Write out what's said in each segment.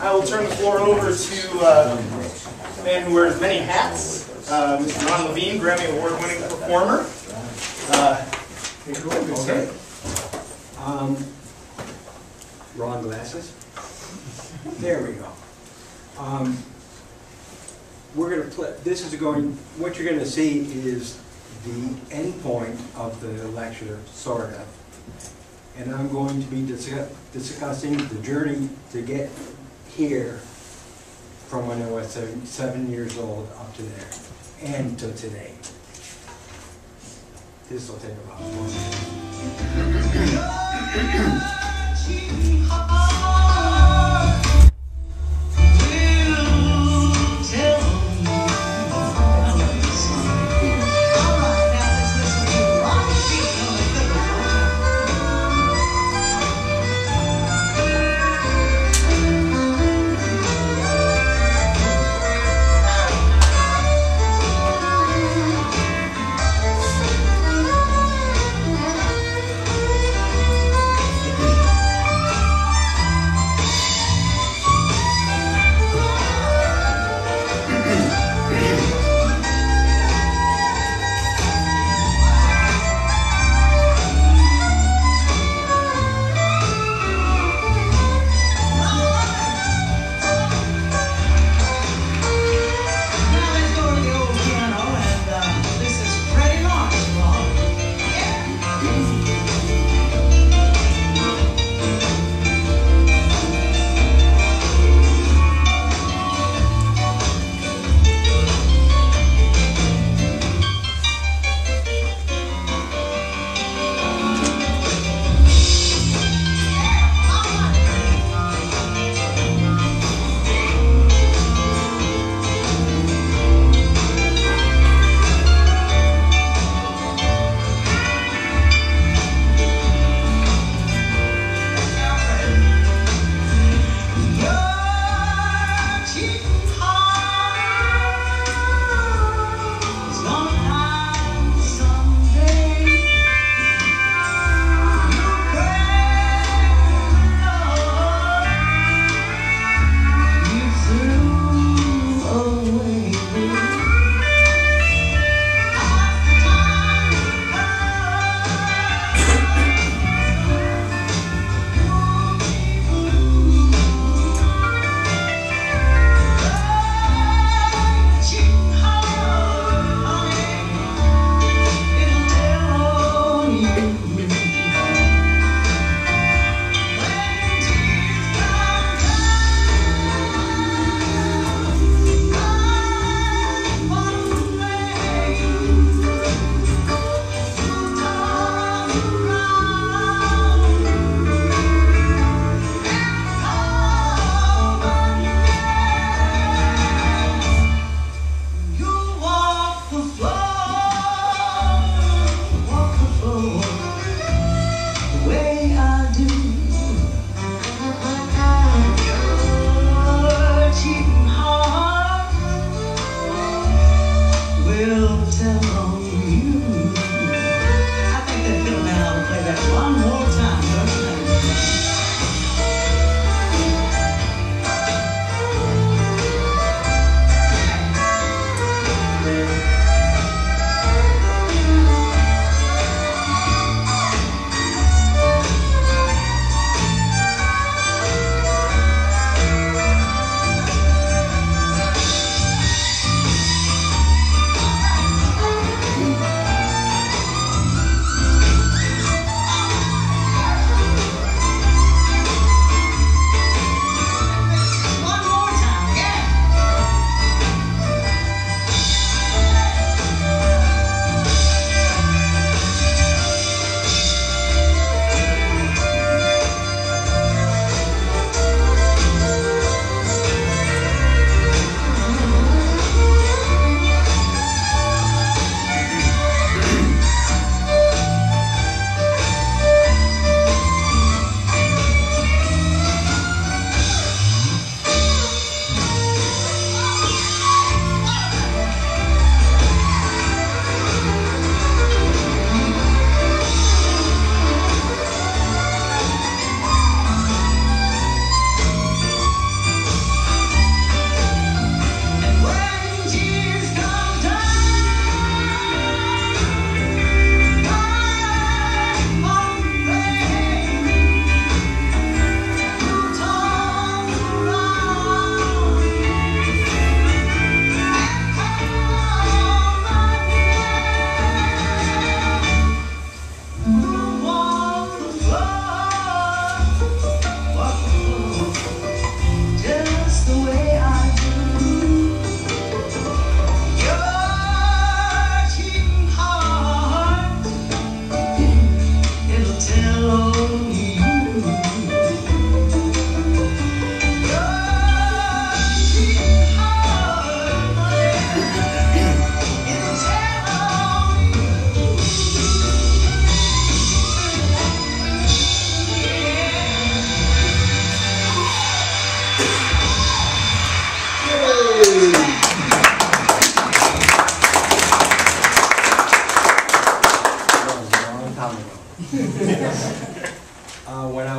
I will turn the floor over to a man who wears many hats, Mr. Ron Levine, Grammy Award-winning performer. Okay. Wrong glasses. There we go. We're going to play. This is going. What you're going to see is the end point of the lecture, sort of. And I'm going to be discussing the journey to get here from when I was 7 years old up to there and to today. This will take about 1 minute.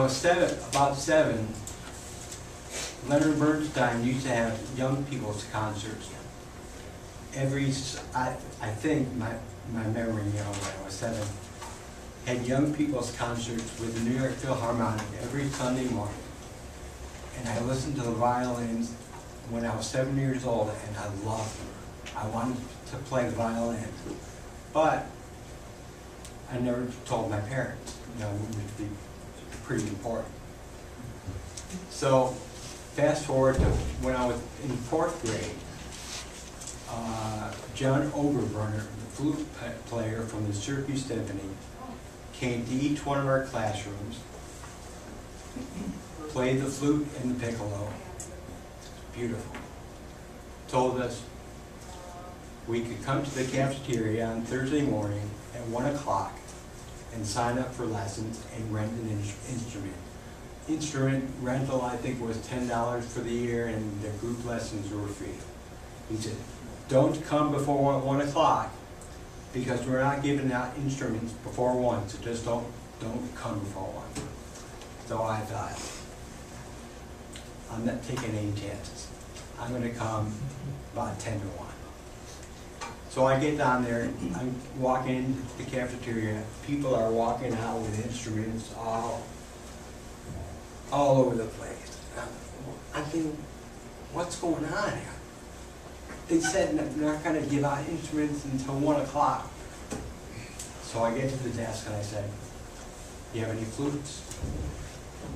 was about seven, Leonard Bernstein used to have young people's concerts. I think my memory, when I was 7, had young people's concerts with the New York Philharmonic every Sunday morning. And I listened to the violins when I was 7 years old, and I loved them. I wanted to play the violin, but I never told my parents, which would be pretty important. So, fast forward to when I was in 4th grade, John Oberburner, the flute player from the Syracuse Symphony, came to each one of our classrooms, played the flute and the piccolo, beautiful, told us we could come to the cafeteria on Thursday morning at 1 o'clock and sign up for lessons and rent an instrument. Instrument rental, I think, was $10 for the year, and the group lessons were free. He said, don't come before 1 o'clock, because we're not giving out instruments before 1, so just don't come before 1. So I thought, I'm not taking any chances. I'm going to come about 10 to 1. So I get down there, I'm walking into the cafeteria, people are walking out with instruments all over the place. I'm thinking, what's going on here? They said they're not going to give out instruments until 1 o'clock. So I get to the desk and I said, do you have any flutes?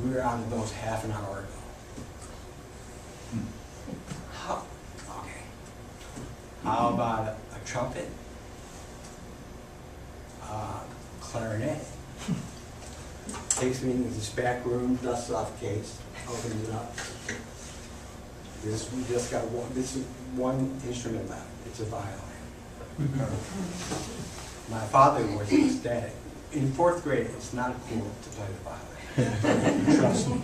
We were out of those half an hour ago. Okay. How about a trumpet? Clarinet? Takes me into this back room, dusts off case, opens it up. We just got this is one instrument left. It's a violin. My father was ecstatic. In 4th grade, it's not cool to play the violin. Trust me.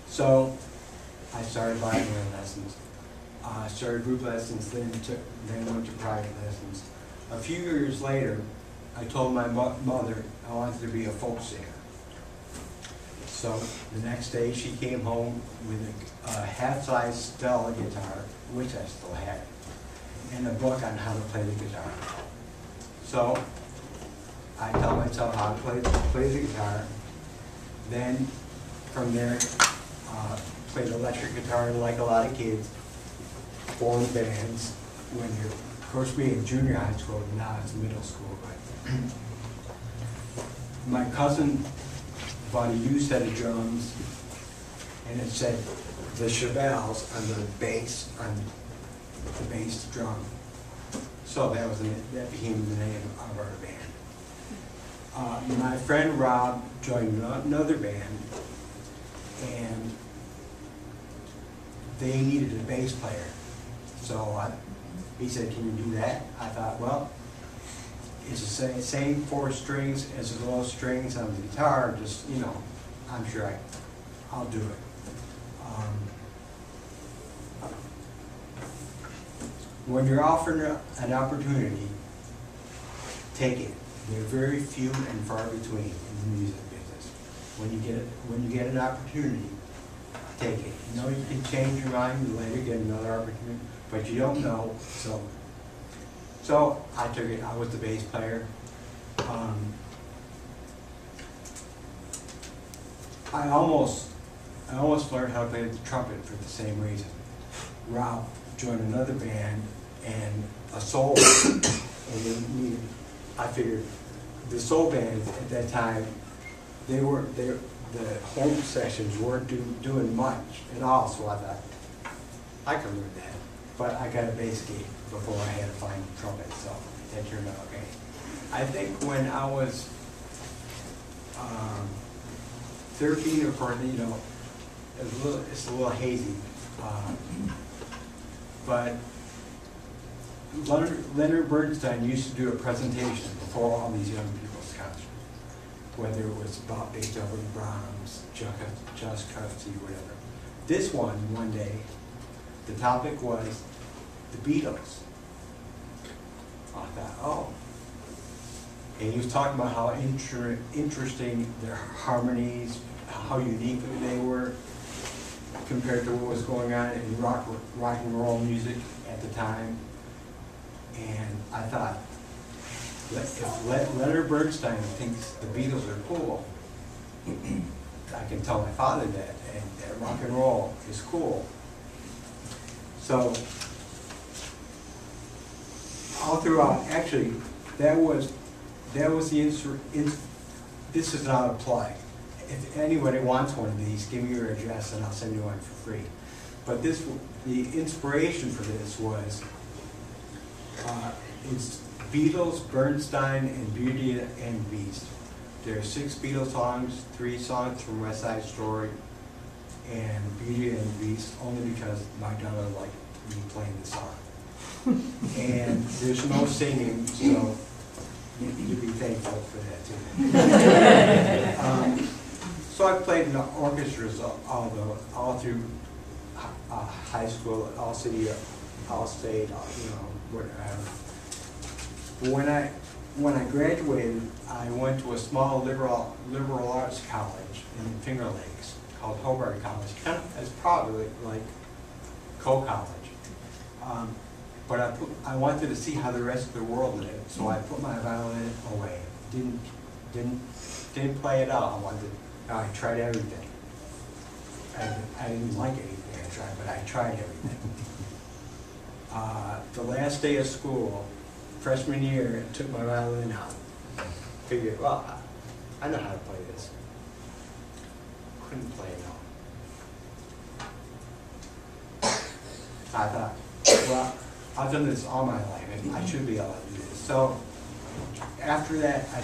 So I started violin lessons. Started group lessons, then went to private lessons. A few years later, I told my mother I wanted to be a folk singer. So the next day she came home with a half-size Stella guitar, which I still had, and a book on how to play the guitar. So I taught myself how to play the guitar. Then from there, played electric guitar like a lot of kids, formed bands. When you're, of course, being in junior high school, now it's middle school, but my cousin bought a used set of drums, and it said the Chevelles on the bass drum. So that became the name of our band. My friend Rob joined another band, and they needed a bass player. So he said, can you do that? I thought, well, it's the same 4 strings as the low strings on the guitar, just, I'm sure I'll do it. When you're offered an opportunity, take it. They're very few and far between in the music business. When you get an opportunity, take it. You know you can change your mind and later get another opportunity, but you don't know. So I took it. I was the bass player. I almost learned how to play the trumpet for the same reason. Rob joined another band and a soul band. And I figured the soul band at that time, the home sessions weren't doing much at all, so I thought, I can learn that. But I got a bass gig before I had to find a trumpet, so that turned out okay. I think when I was 13 or 14, it's a little hazy. But Leonard Bernstein used to do a presentation before all these young people's concerts, whether it was about Beethoven, Brahms, Tchaikovsky, whatever. This one day, the topic was the Beatles. I thought, oh, And he was talking about how interesting their harmonies, how unique they were compared to what was going on in rock and roll music at the time. And I thought, if Leonard Bernstein thinks the Beatles are cool, I can tell my father that, and that rock and roll is cool. So, all throughout, actually, that was the this is not a plug. If anybody wants one of these, give me your address and I'll send you one for free. But the inspiration for this was, it's Beatles, Bernstein, and Beauty and the Beast. There are 6 Beatles songs, 3 songs from West Side Story, and Beauty and the Beast, only because my daughter liked me playing the song. And there's no singing, so you'd be thankful for that too. So I played in the orchestras all through high school, all city, all state, whatever. But when I graduated, I went to a small liberal arts college in Finger Lakes called Hobart College. Kind of, it's probably like Coe College. But I wanted to see how the rest of the world lived, so I put my violin away. Didn't play it out. I tried everything. I didn't like anything I tried, but I tried everything. The last day of school, freshman year, I took my violin out. Figured, well, I know how to play this. Couldn't play it out. I thought, well, I've done this all my life, and I should be able to do this. So after that, I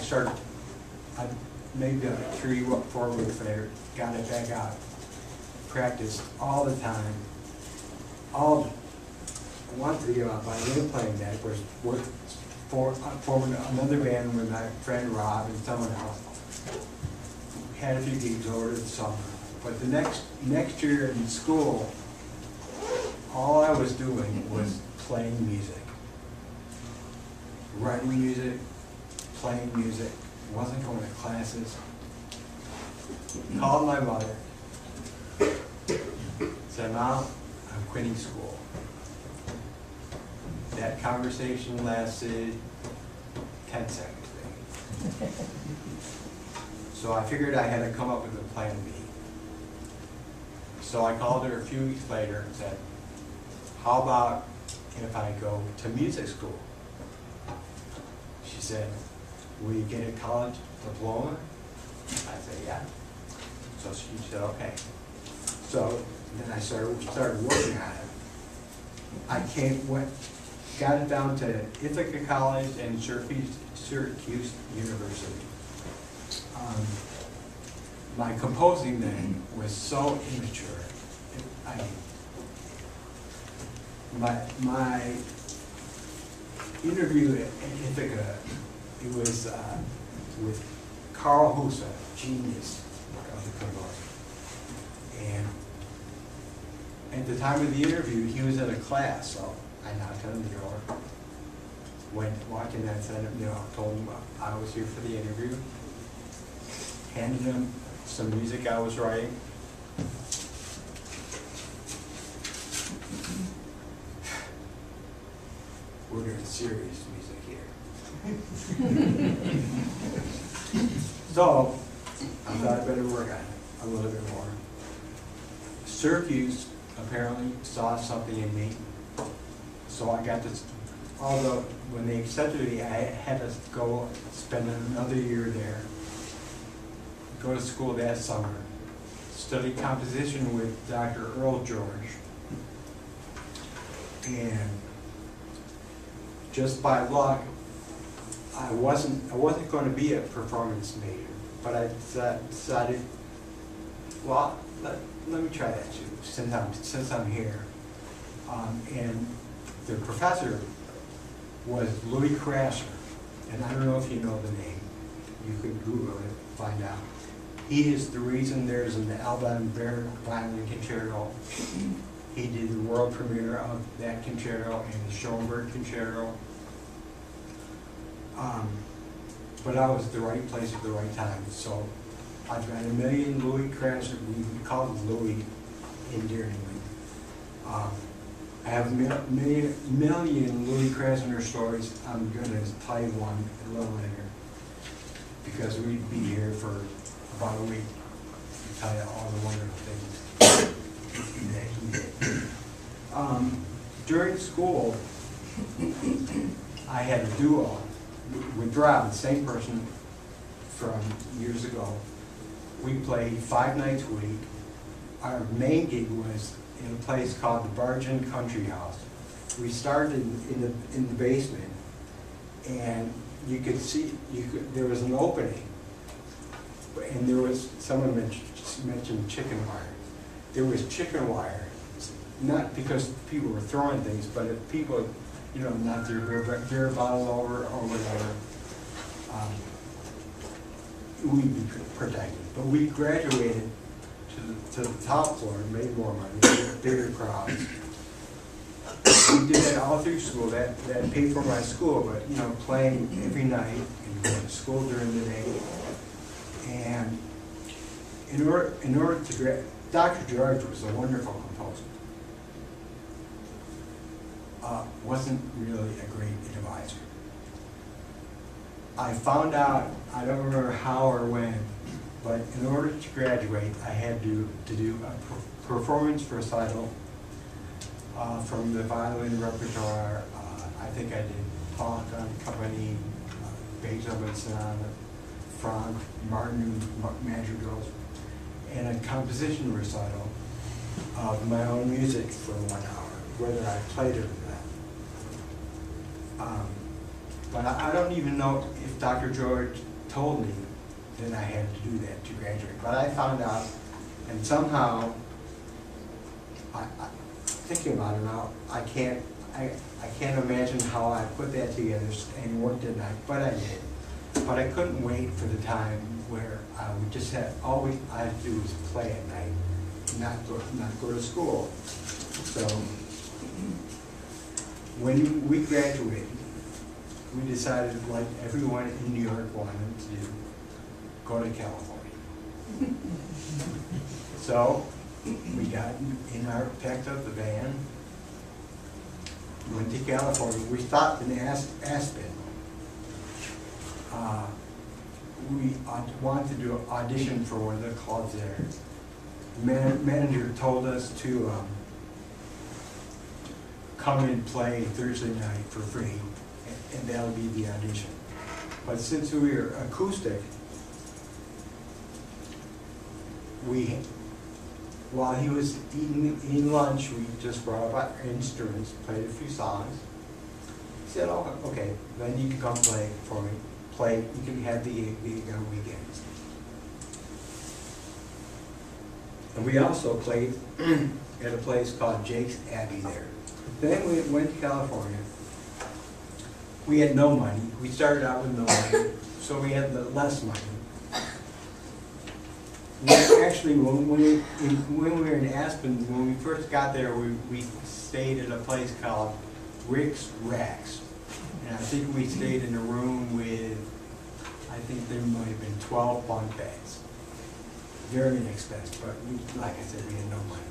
maybe 3 or 4 weeks later, got it back out, practiced all the time. I wanted to give up my violin playing back, forming another band with my friend Rob and someone else. Had a few gigs over the summer. But the next year in school, all I was doing was playing music. Writing music, playing music. Wasn't going to classes. Called my mother. Said, Mom, I'm quitting school. That conversation lasted 10 seconds, maybe. So I figured I had to come up with a plan B. So I called her a few weeks later and said, how about if I go to music school? She said, will you get a college diploma? I said, yeah. So she said, okay. So then I started working on it. Got it down to Ithaca College and Syracuse University. My composing then was so immature. My interview at Ithaca, it was with Carl Husa, genius of the composer. And at the time of the interview, he was in a class, so I knocked on the door, walked in and said, told him I was here for the interview, handed him some music I was writing. We're doing serious music here. So, I thought I better work on it a little bit more. Syracuse apparently saw something in me. So I got this, although when they accepted me, I had to go spend another year there, go to school that summer, study composition with Dr. Earl George. And just by luck, I wasn't going to be a performance major, but I decided, well, let me try that too, since I'm here. And the professor was Louis Crasher, and I don't know if you know the name. You could Google it, find out. He is the reason there's an Alban Berg violin concerto. He did the world premiere of that concerto and the Schoenberg concerto. but I was at the right place at the right time. So I've got a million Louis Krasner, we call it Louis endearingly. I have a million Louis Krasner stories. I'm going to tell you one a little later, because we'd be here for about a week to tell you all the wonderful things that he did. During school, I had a duo with Rob, the same person from years ago. We played 5 nights a week. Our main gig was in a place called the Bargain Country House. We started in the basement, and you could see, there was an opening, and there was, someone mentioned chicken wire. There was chicken wire, not because people were throwing things, but if people, you know, knocked their beer bottle over or whatever, we'd be protected. But we graduated to the top floor and made more money, bigger crowds. We did that all through school. That paid for my school, but you know, playing every night and going to school during the day. And in order to Dr. George was a wonderful composer. Wasn't really a great advisor. I found out, I don't remember how or when, but in order to graduate, I had to do a performance recital from the violin repertoire. I think I did Polk on Company, Beethoven Sonata, Franck, Martin Madrigals, and a composition recital of my own music for 1 hour, whether I played it or not. But I don't even know if Dr. George told me that I had to do that to graduate. But I found out, and somehow, thinking about it now, I can't imagine how I put that together and worked at night, but I did. But I couldn't wait for the time where I would just have, all I had to do was play at night, not go to school. So when we graduated, we decided, like everyone in New York wanted to do, go to California. So we got packed up the van, went to California. We stopped in Aspen. We wanted to do an audition for one of the clubs there. The manager told us to come and play Thursday night for free, and that'll be the audition. But since we were acoustic, while he was eating lunch, we just brought up our instruments, played a few songs. He said, "Oh, okay, then you can come play for me. You can have the gig on weekends." And we also played at a place called Jake's Abbey there. Then we went to California. We had no money. We started out with no money, so we had less money. Actually, when we were in Aspen, when we first got there, we stayed at a place called Rick's Racks. And I think we stayed in a room with, I think there might have been 12 bunk beds. Very inexpensive, but like I said, we had no money.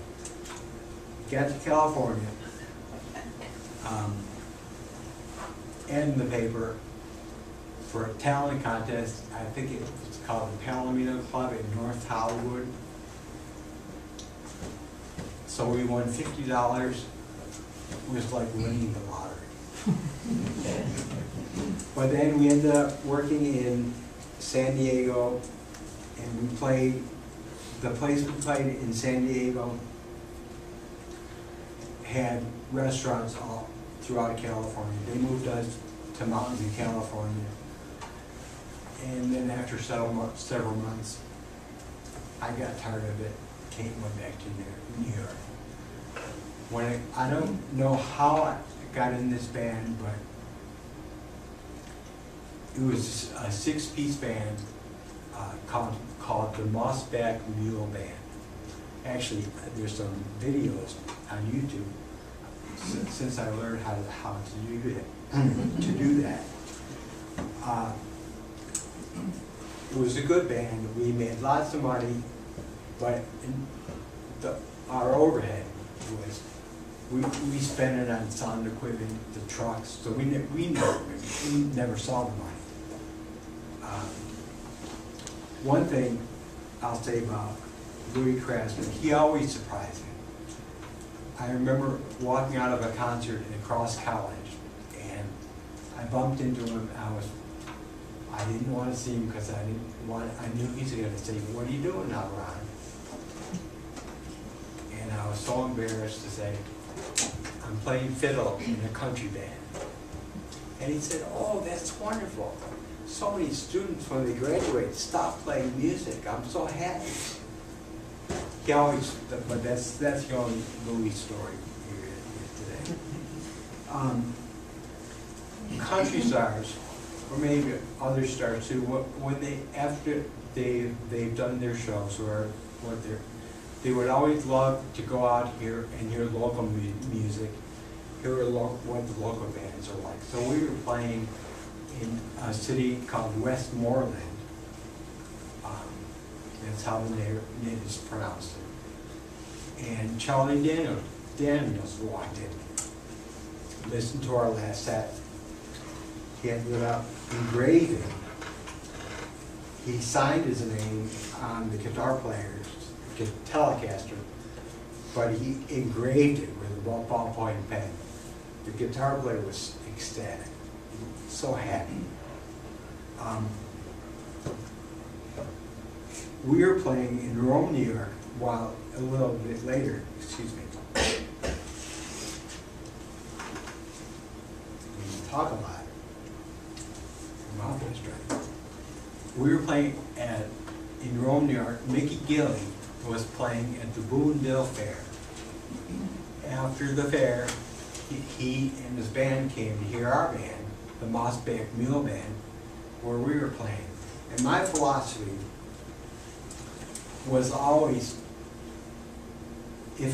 Got to California, and in the paper for a talent contest. I think it was called the Palomino Club in North Hollywood. So we won $50. It was like winning the lottery. But then we ended up working in San Diego, and we played, the place we played in San Diego had restaurants all throughout California. They moved us to mountains in California. And then after several months, I got tired of it, went back to New York. I don't know how I got in this band, but it was a 6-piece band called the Mossback Mule Band. Actually, there's some videos on YouTube since I learned how to do that. it was a good band. We made lots of money, but our overhead was, we spent it on sound equipment, the trucks, so we never saw the money. One thing I'll say about Louis Craftsman, he always surprised me. I remember walking out of a concert at Coe College, and I bumped into him. I didn't want to see him because I knew he's going to say, "What are you doing now, Ron?" And I was so embarrassed to say, "I'm playing fiddle in a country band." And he said, "Oh, that's wonderful. So many students, when they graduate, stop playing music. I'm so happy." He always, but that's the only Louis story here today. Country stars, or maybe other stars too, when after they've done their shows or what they would always love to go out here and hear local music, hear what the local bands are like. So we were playing in a city called Westmoreland. That's how the natives pronounced it. And Charlie Daniels walked in, listened to our last set. He ended up engraving. He signed his name on the guitar player's Telecaster, but he engraved it with a ballpoint pen. The guitar player was ecstatic, so happy. We were playing in Rome, New York, while a little bit later, excuse me. We talk a lot. My mouth is dry. We were playing in Rome, New York. Mickey Gilley was playing at the Boonville Fair. After the fair, he and his band came to hear our band, the Mossback Mule Band, where we were playing. And my philosophy was always, if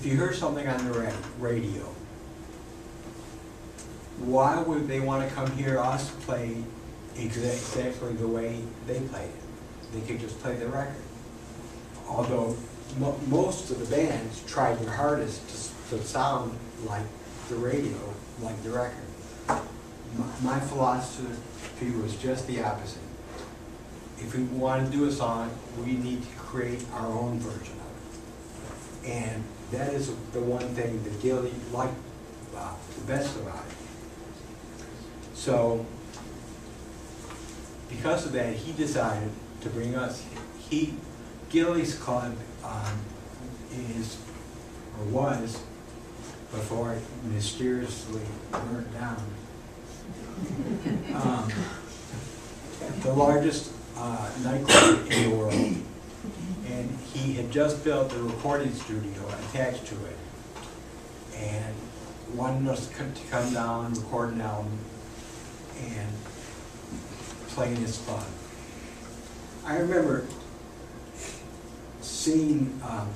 you hear something on the radio, why would they want to come hear us play exactly the way they played it? They could just play the record. Although most of the bands tried their hardest to sound like the radio, like the record. My philosophy was just the opposite. If we want to do a song, we need to create our own version of it. And that is the one thing that Gilley liked the best about it. So, because of that, he decided to bring us. Gilley's club is, or was, before it mysteriously burnt down, the largest nightclub in the world, and he had just built a recording studio attached to it, and wanted us to come down, record an album, and play in his club. I remember seeing on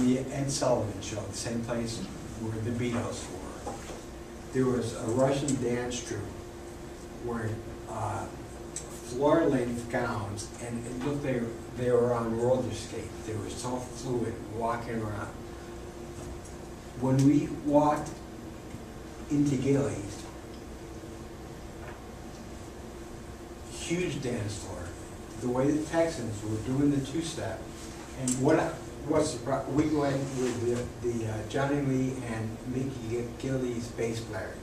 the Ed Sullivan Show, the same place where the Beatles were, there was a Russian dance troupe where floor-length gowns, and it looked they were on roller skates. They were so fluid, walking around. When we walked into Gilley's, huge dance floor, the way the Texans were doing the two-step, and we went with the Johnny Lee and Mickey Gilley's bass player.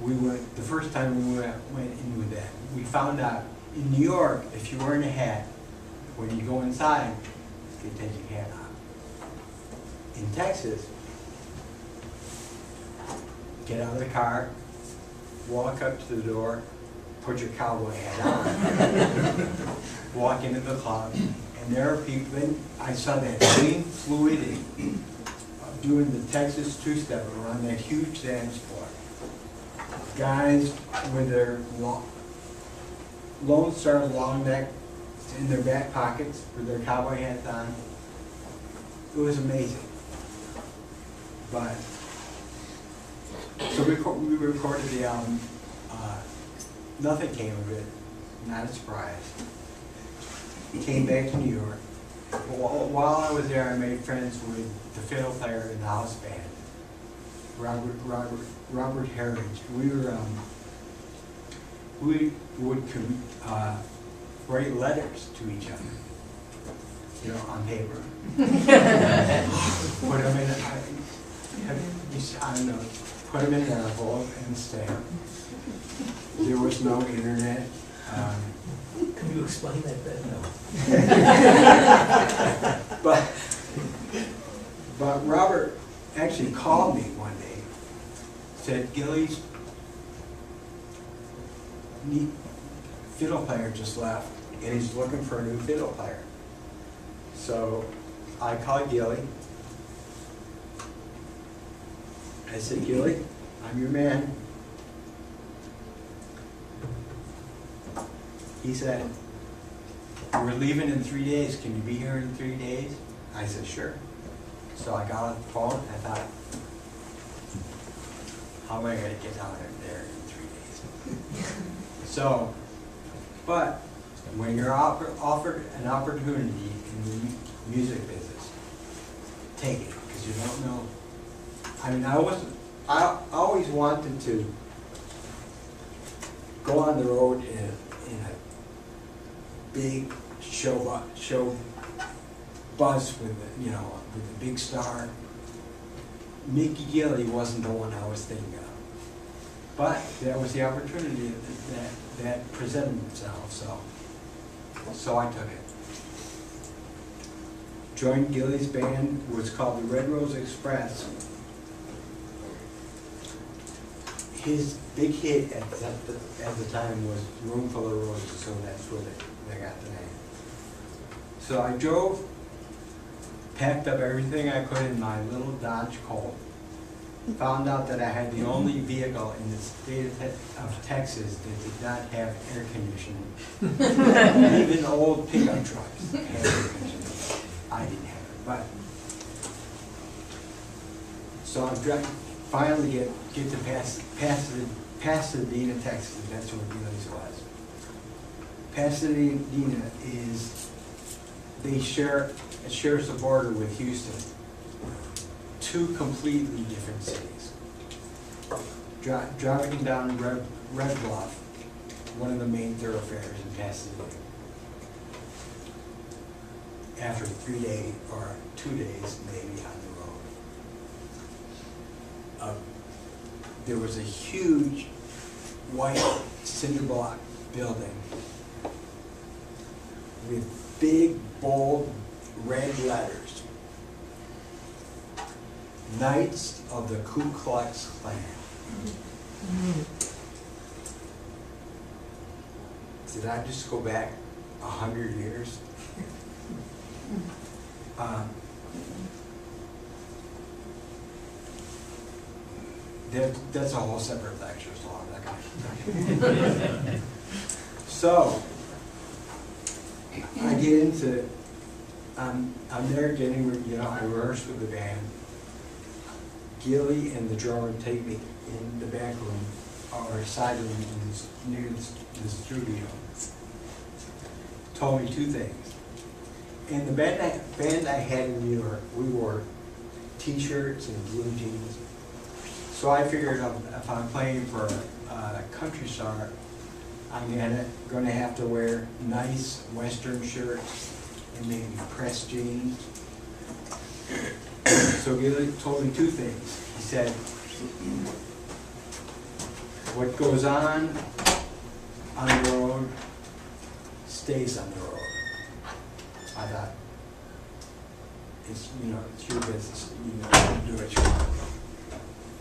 We went, the first time we went in with that, we found out in New York, if you're wearing a hat, when you go inside, you take your hat off. In Texas, get out of the car, walk up to the door, put your cowboy hat on, walk into the club, and there are people, then I saw that same fluidity of doing the Texas two-step around that huge dance floor. Guys with their Lone Star long neck in their back pockets with their cowboy hats on. It was amazing. But, so we recorded the album. Nothing came of it. not a surprise. Came back to New York. While I was there, I made friends with the fiddle player in the house band, Robert Heritage. We would write letters to each other, you know, on paper. Put them in. I don't know. Put them in an envelope and stamp. There was no internet. Can you explain that better? No. But Robert actually called me one day, said, Gilly's fiddle player just left, and he's looking for a new fiddle player. So I called Gilly. I said, Gilly, I'm your man. He said, we're leaving in 3 days. Can you be here in 3 days? I said, sure. So I got on the phone and I thought, how am I going to get down there in 3 days? So, but when you're offered an opportunity in the music business, take it, because you don't know. I mean, I always wanted to go on the road in a big show bus with the, you know, with the big star. Mickey Gilly wasn't the one I was thinking of, but that was the opportunity that presented itself. So I took it. Joined Gilly's band, was called the Red Rose Express. His big hit at the time was Room Full of Roses, so that's where they got the name. So I drove, packed up everything I could in my little Dodge Colt, found out that I had the only vehicle in the state of Texas that did not have air conditioning. Even old pickup trucks had air conditioning. I didn't have it, but so I finally get to Pasadena, Texas. That's where Gilly's was. Pasadena shares the border with Houston. Two completely different cities. Driving down Red Bluff, one of the main thoroughfares in Pasadena. After 3 days or 2 days, maybe on the road, there was a huge white cinder block building with big, bold, red letters. Knights of the Ku Klux Klan. Did I just go back 100 years? That's a whole separate lecture, so I'm not going to. So, I get into, I'm there getting, you know, I rehearse with the band. Gilly and the drummer take me in the back room, or side room near the studio. Told me two things. In the band I had in New York, we wore t-shirts and blue jeans. So I figured if I'm playing for a country star, I'm going to have to wear nice Western shirts and maybe pressed jeans. So Gilly told me two things. He said, what goes on the road stays on the road. I thought, it's, you know, it's your business, you know, do what you want.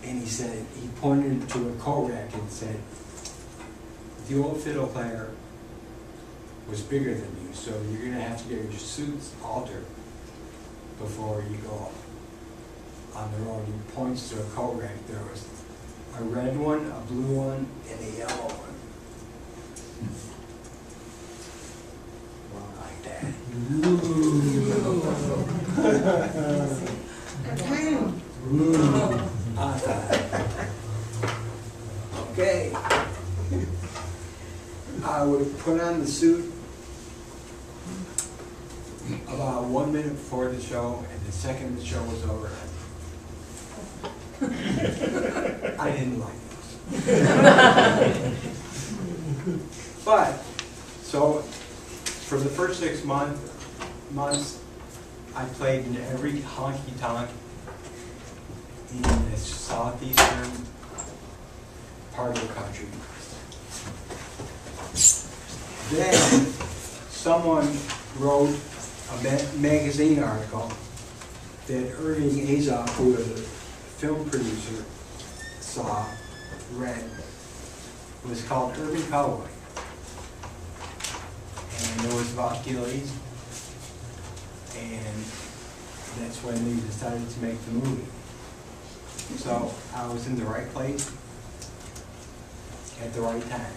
And he said, he pointed to a coat rack and said, the old fiddle player was bigger than you, so you're going to have to get your suits altered before you go on the road. He points to a coat rack. There was a red one, a blue one, and a yellow one. Like that. Okay. I would put on about 1 minute before the show, and the second the show was over, I didn't like this. But, so, for the first 6 months, I played in every honky-tonk in the southeastern part of the country. Then, someone wrote a magazine article that Irving Azoff, who was a film producer, read. It was called Urban Cowboy. And it was about Gillies. And that's when they decided to make the movie. So I was in the right place at the right time.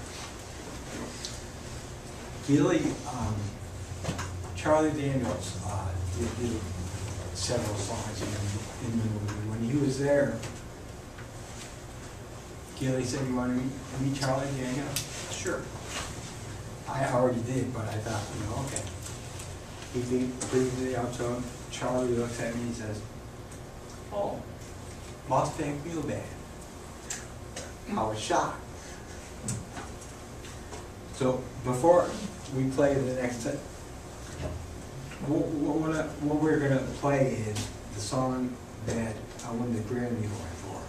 Charlie Daniels did several songs in the movie. When he was there, Gilly said, "You want to meet Charlie Daniels?" Sure. I already did, but I thought, okay. He brings me out to him. Charlie looks at me and says, "Oh, Mustang Mule Band." I was shocked. So before we play the next set, what we're going to play is the song that I won the Grammy Award for.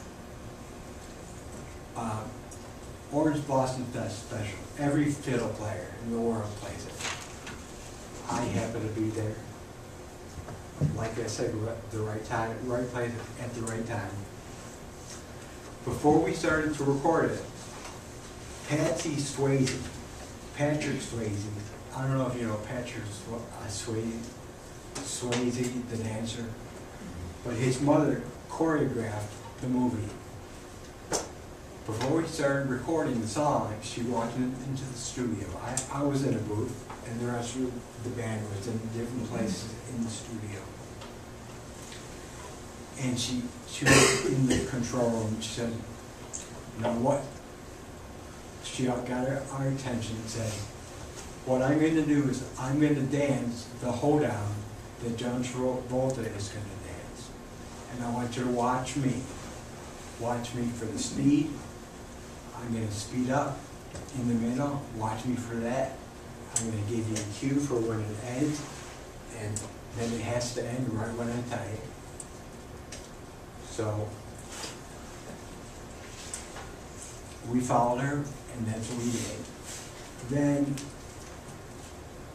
Orange Blossom Fest Special. Every fiddle player in the world plays it. I happen to be there. Like I said, the right time, right place at the right time. Before we started to record it, Patrick Swayze, I don't know if you know Patrick Swayze, the dancer, but his mother choreographed the movie. Before we started recording the song, she walked into the studio. I was in a booth, and the rest of the band was in different places in the studio. And she was in the control room. She said, "You know what?" She got our attention and said, "What I'm going to do is I'm going to dance the hoedown that John Travolta is going to dance. And I want you to watch me. Watch me for the speed. I'm going to speed up in the middle. Watch me for that. I'm going to give you a cue for when it ends. And then it has to end right when I tell you." So we followed her, and that's what we did. Then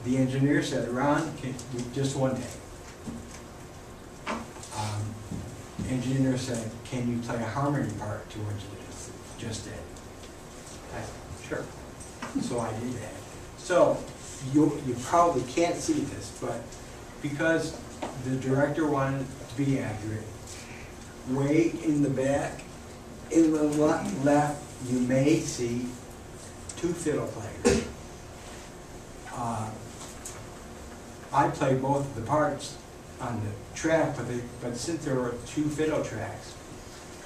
the engineer said, "Ron, just one day." Engineer said, "Can you play a harmony part to what you just did?" I said, "Sure." So I did that. So you probably can't see this, but because the director wanted it to be accurate, way in the back, in the left, you may see 2 fiddle players. I played both of the parts on the track, but since there were 2 fiddle tracks,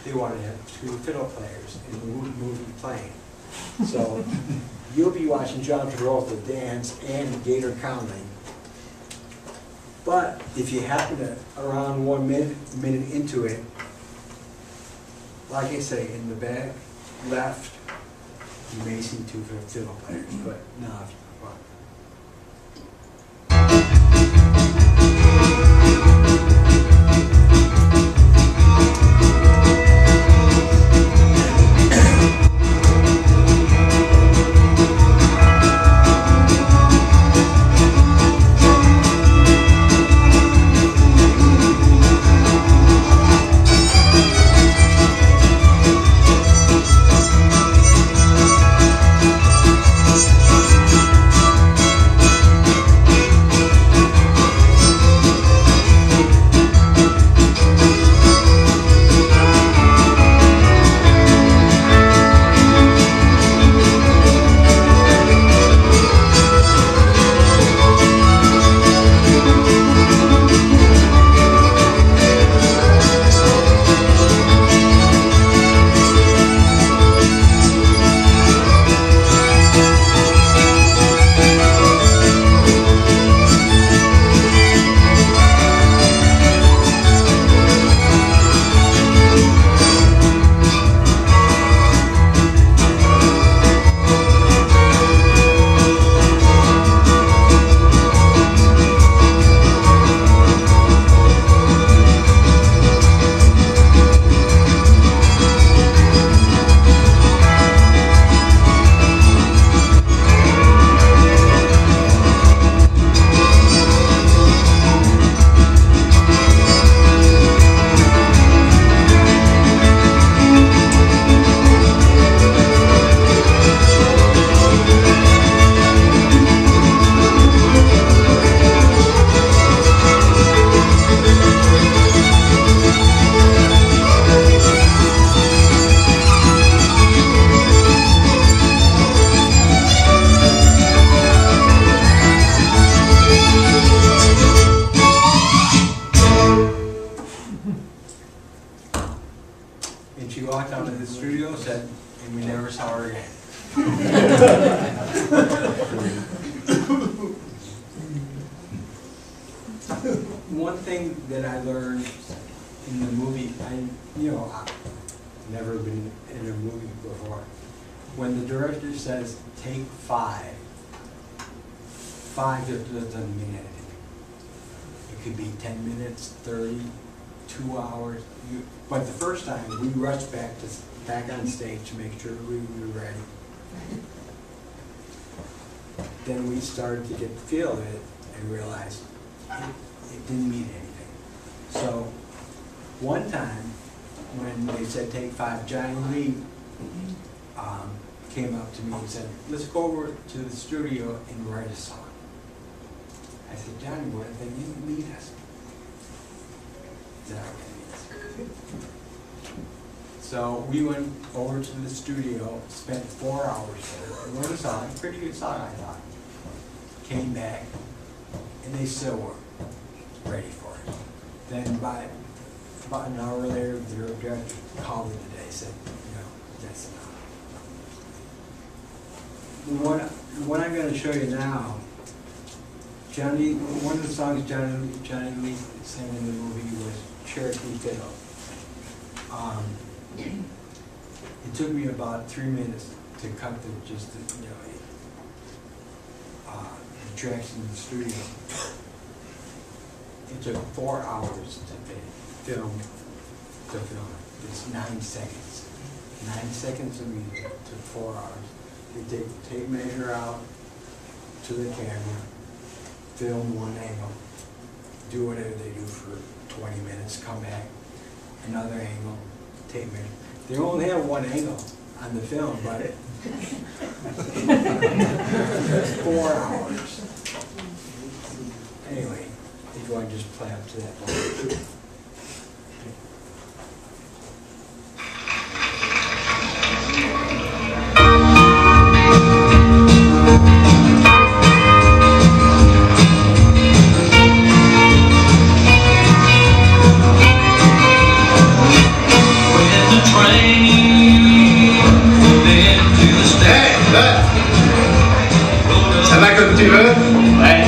they wanted to have 2 fiddle players in the movie playing. So you'll be watching John Travolta dance and Gator Conley. But if you happen to, around 1 minute into it, like I say, in the back left, you may see 2 fiddle players, but no. walked out of the studio, said, and we never saw her again. One thing that I learned in the movie, I've never been in a movie before. When the director says, take 5, 5 doesn't mean anything. It could be 10 minutes, 30, 2 hours. But the first time, we rushed back on stage to make sure we were ready. Then we started to get the feel of it and realized it didn't mean anything. So one time when they said take 5, Johnny Lee came up to me and said, let's go over to the studio and write a song. I said, Johnny, what if they didn't meet us? Is that okay? So we went over to the studio, spent 4 hours there, wrote a song, pretty good song I thought. Came back, and they still weren't ready for it. Then about an hour later, the director called me today, said, that's enough. What I'm going to show you now, one of the songs Johnny Lee sang in the movie was Cherokee Fiddle. It took me about 3 minutes to cut the tracks in the studio. It took 4 hours to film. It's 9 seconds. 9 seconds of music took 4 hours. They take tape measure out to the camera, film one angle, do whatever they do for 20 minutes, come back, another angle, tape measure. They only have one angle on the film, but it's 4 hours. Anyway, if you want to just play up to that point. Ça va comme tu veux? Ouais.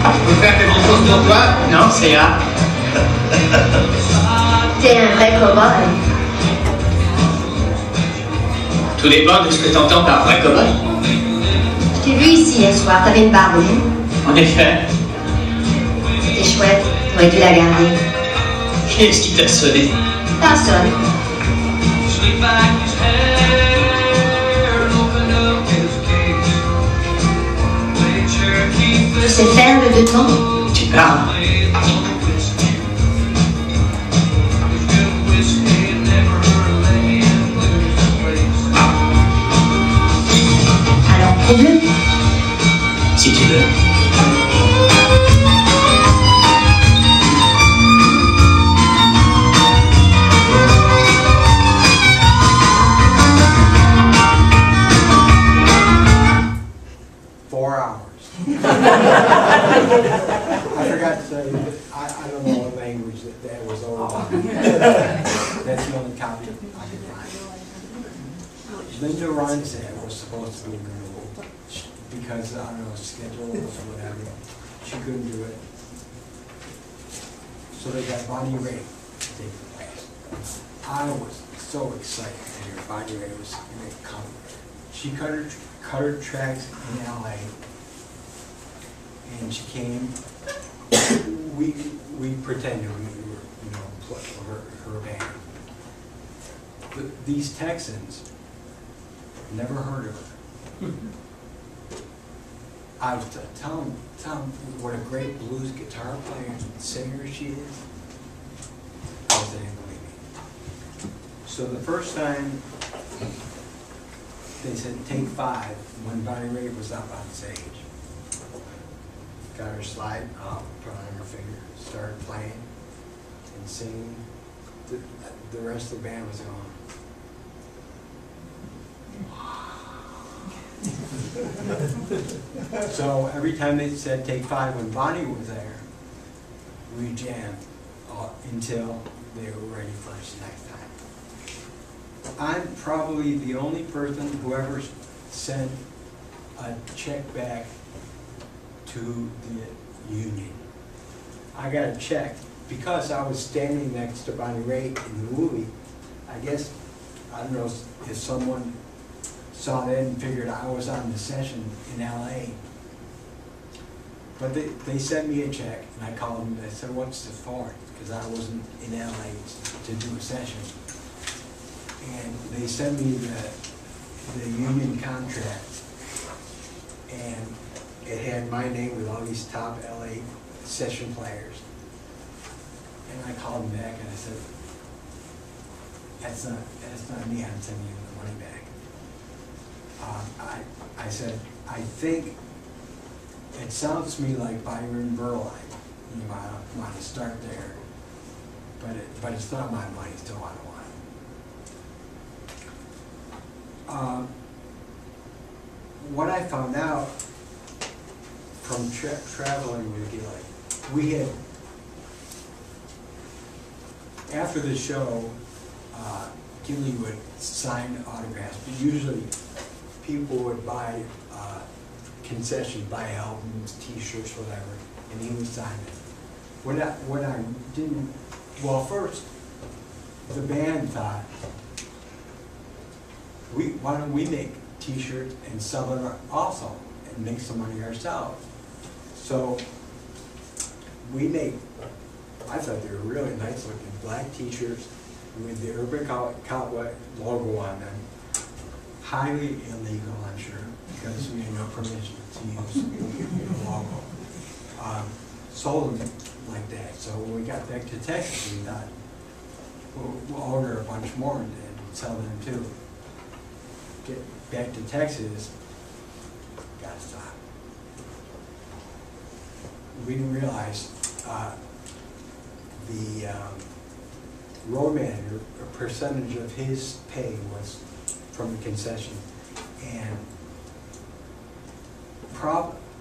Je peux faire quelque chose pour toi? Non, c'est ira. T'es un vrai cow-boy. Tout dépend de ce que t'entends par vrai cow-boy. Je t'ai vu ici hier soir, t'avais une barbe. En effet. C'était chouette, t'aurais dû la garder. Qu'est-ce qui t'a sonné? Personne. Tu sais faire le deux temps? Tu parles? Alors prouve-le. Si tu veux. I forgot to say, I don't know what language that was over. That's the only copy I could find. Linda Ronstadt was supposed to be in the movie because, I don't know, schedule or whatever. She couldn't do it. So they got Bonnie Raitt to take the place. I was so excited to hear Bonnie Raitt was going to come. She cut her tracks in LA. And she came. We pretended we were, her band. These Texans never heard of her. I was telling them what a great blues guitar player and singer she is. They didn't believe me. So the first time they said take 5 when Bonnie Raitt was up on stage. Got her slide up, put on her finger, started playing and singing. The rest of the band was going. So every time they said take 5 when Bonnie was there, we jammed until they were ready for us next time. I'm probably the only person who ever sent a check back to the union. I got a check because I was standing next to Bonnie Raitt in the movie. I guess, I don't know if someone saw that and figured I was on the session in LA. But they sent me a check, and I called them and I said, what's it for? Because I wasn't in LA to do a session. And they sent me the union contract, and it had my name with all these top LA session players. And I called them back and I said, that's not me, I'm sending you the money back. I said, I think it sounds to me like Byron Berline. You might want to start there, but it's not my money, so I don't want it. What I found out from traveling with Gilly, we had, after the show, Gilly would sign autographs, but usually people would buy concessions, buy albums, t-shirts, whatever, and he would sign it. What I didn't, well, first, the band thought, why don't we make t-shirts and sell it also and make some money ourselves? So we made, I thought they were really nice looking black t-shirts with the Urban Cowboy logo on them. Highly illegal, I'm sure, because we had no permission to use the logo. Sold them like that. So when we got back to Texas, we thought, we'll order a bunch more and sell them too. Get back to Texas, gotta stop. We didn't realize the road manager, a percentage of his pay was from the concession, and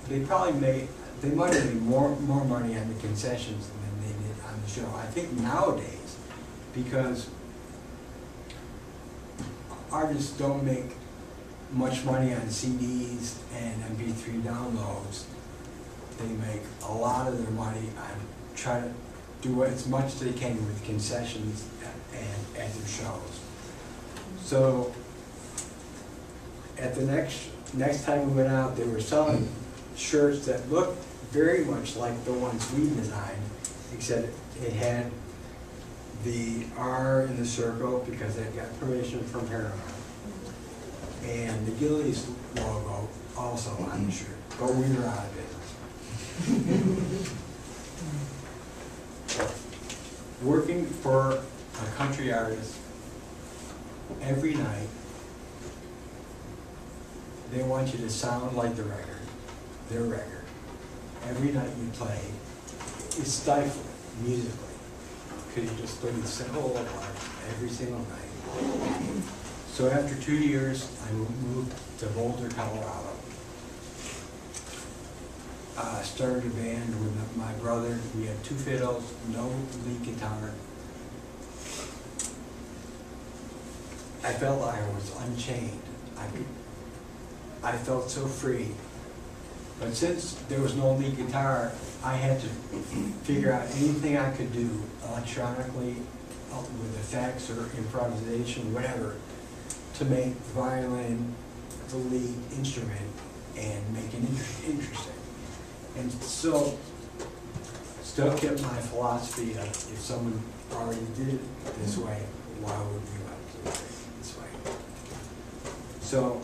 they might have made more money on the concessions than they did on the show. I think nowadays, because artists don't make much money on CDs and MP3 downloads, they make a lot of their money on trying to do as much as they can with concessions and at their shows. So at the next time we went out, they were selling shirts that looked very much like the ones we designed, except it had the R in the circle because they got permission from Paramount, and the Gillies logo also on the shirt, but we were out of business. Working for a country artist, every night they want you to sound like the record, their record. Every night you play, it's stifling musically, because you just play the simple parts every single night. So after 2 years, I moved to Boulder, Colorado. Started a band with my brother. We had 2 fiddles, no lead guitar. I felt like I was unchained. I felt so free. But since there was no lead guitar, I had to figure out anything I could do electronically with effects or improvisation, whatever, to make the violin the lead instrument and make it interesting. And so, still kept my philosophy of if someone already did it this way, why would we want to do it this way? So,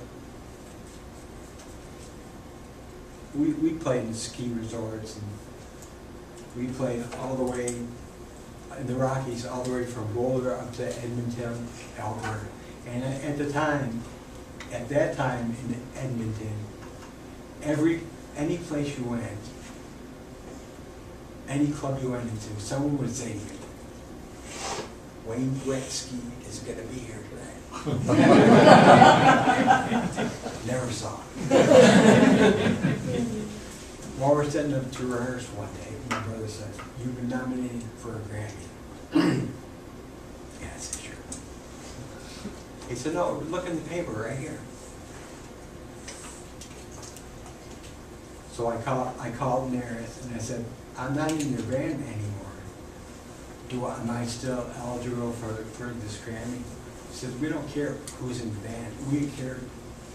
we played in ski resorts, and we played all the way in the Rockies, all the way from Boulder up to Edmonton, Alberta. And at that time in Edmonton, any place you went, any club you went into, someone would say to you, Wayne Gretzky is going to be here today. Never saw him. While we're setting up to rehearse one day, my brother says, "You've been nominated for a Grammy." Yeah, I said, "Sure." He said, no, look in the paper right here. So I called Naris and I said, I'm not in your band anymore. Am I still eligible for this Grammy? He said, we don't care who's in the band. We care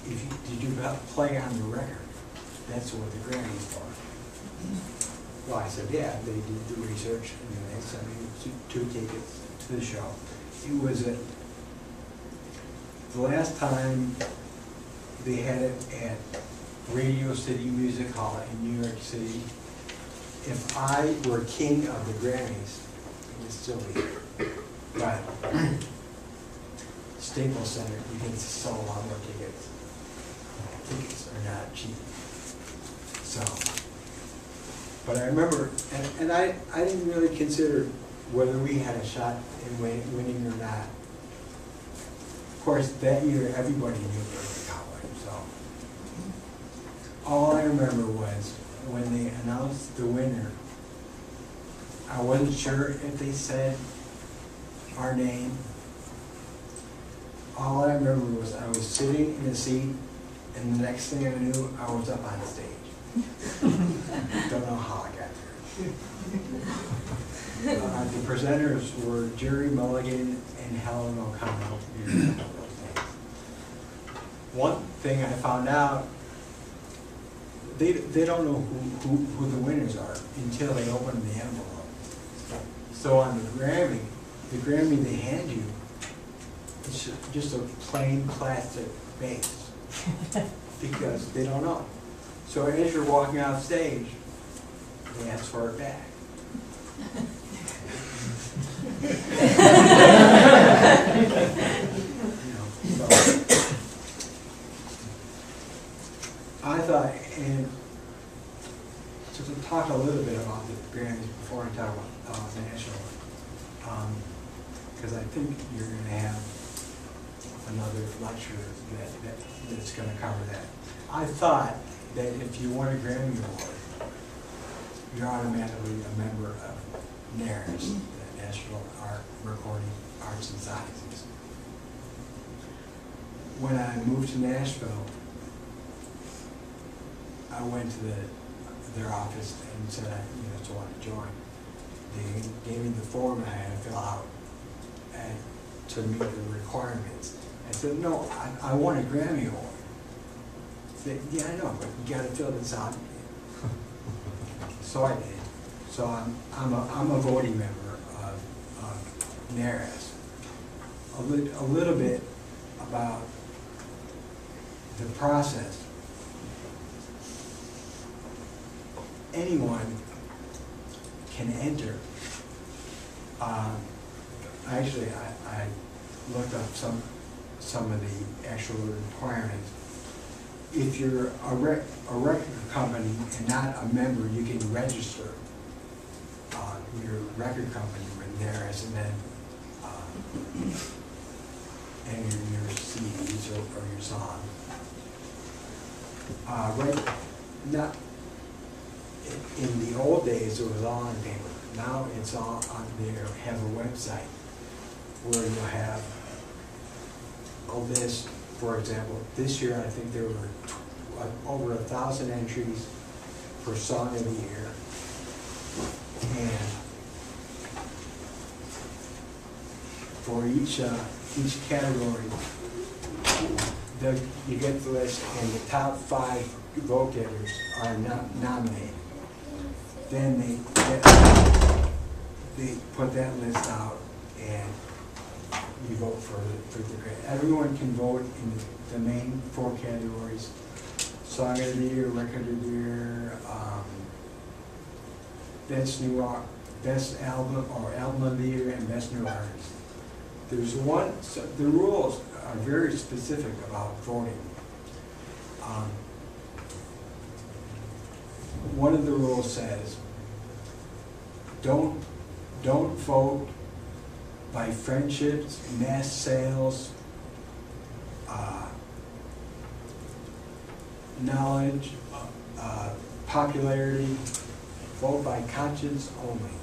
if did you play on the record. That's what the Grammy's for. Well, I said, yeah, they did the research and then they sent me two tickets to the show. It was the last time they had it at Radio City Music Hall in New York City. If I were king of the Grammys, it would still be here. But Staples Center, you can sell a lot more tickets. Tickets are not cheap. So, but I remember, and I didn't really consider whether we had a shot in winning or not. Of course, that year everybody knew Coe College, so. All I remember was when they announced the winner, I wasn't sure if they said our name. All I remember was I was sitting in a seat, and the next thing I knew, I was up on stage. Don't know how I got there. The presenters were Jerry Mulligan and Helen O'Connell. One thing I found out, they don't know who the winners are until they open the envelope. So on the Grammy they hand you, it's just a plain plastic base because they don't know. So as you're walking off stage, they ask for it back. So I thought, and to talk a little bit about the Grammys before I talk about national, because I think you're going to have another lecture that's going to cover that. I thought that if you won a Grammy Award, you're automatically a member of NARS, the National Recording Arts and Sciences. When I moved to Nashville, I went to their office and said, I want to join. They gave me the form I had to fill out to meet the requirements. I said, no, I won a Grammy Award. They said, yeah, I know, but you got to fill this out. So I did. So I'm a voting member of NARAS. A little bit about the process. Anyone can enter. Actually, I looked up some of the actual requirements. If you're a record company and not a member, you can register your record company with theirs, and then enter your CDs or your song. Not in the old days, it was all on paper. Now it's all on there. Have a website where you'll have a list. For example, this year I think there were over 1,000 entries for Song of the Year, and for each category, you get the list, and the top 5 vote getters are nominated. Then they put that list out, and you vote for the grant. Everyone can vote in the main 4 categories: Song of the Year, Record of the Year, Best Album or Album of the Year, and Best New Artist. There's one. So the rules are very specific about voting. One of the rules says, don't vote by friendships, mass sales, knowledge, popularity. Vote by conscience only.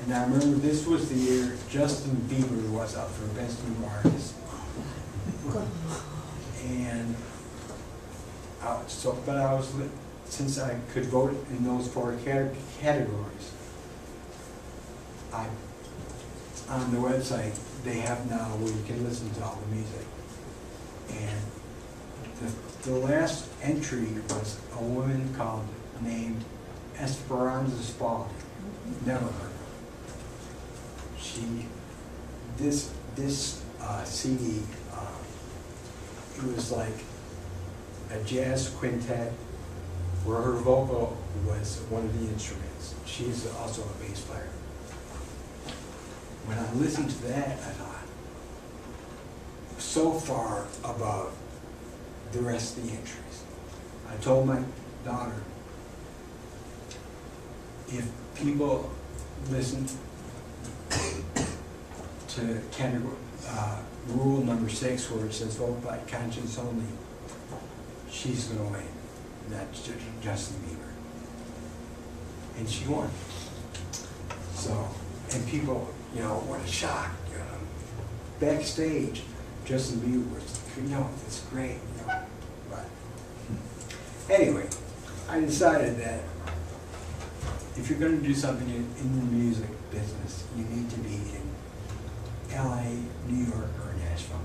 And I remember this was the year Justin Bieber was up for Best New Artist. And since I could vote in those 4 categories, on the website they have now where you can listen to all the music. And the last entry was a woman named Esperanza Spalding. Never heard of her. This CD, it was like a jazz quintet where her vocal was one of the instruments. She's also a bass player. When I listened to that, I thought, so far above the rest of the entries. I told my daughter, if people listen to rule number 6, where it says vote by conscience only, she's going to win. That's Justin Bieber. And she won. So, and people, what a shock. Backstage, Justin Bieber was, it's great. But anyway, I decided that if you're going to do something in the music business, you need to be in LA, New York, or Nashville.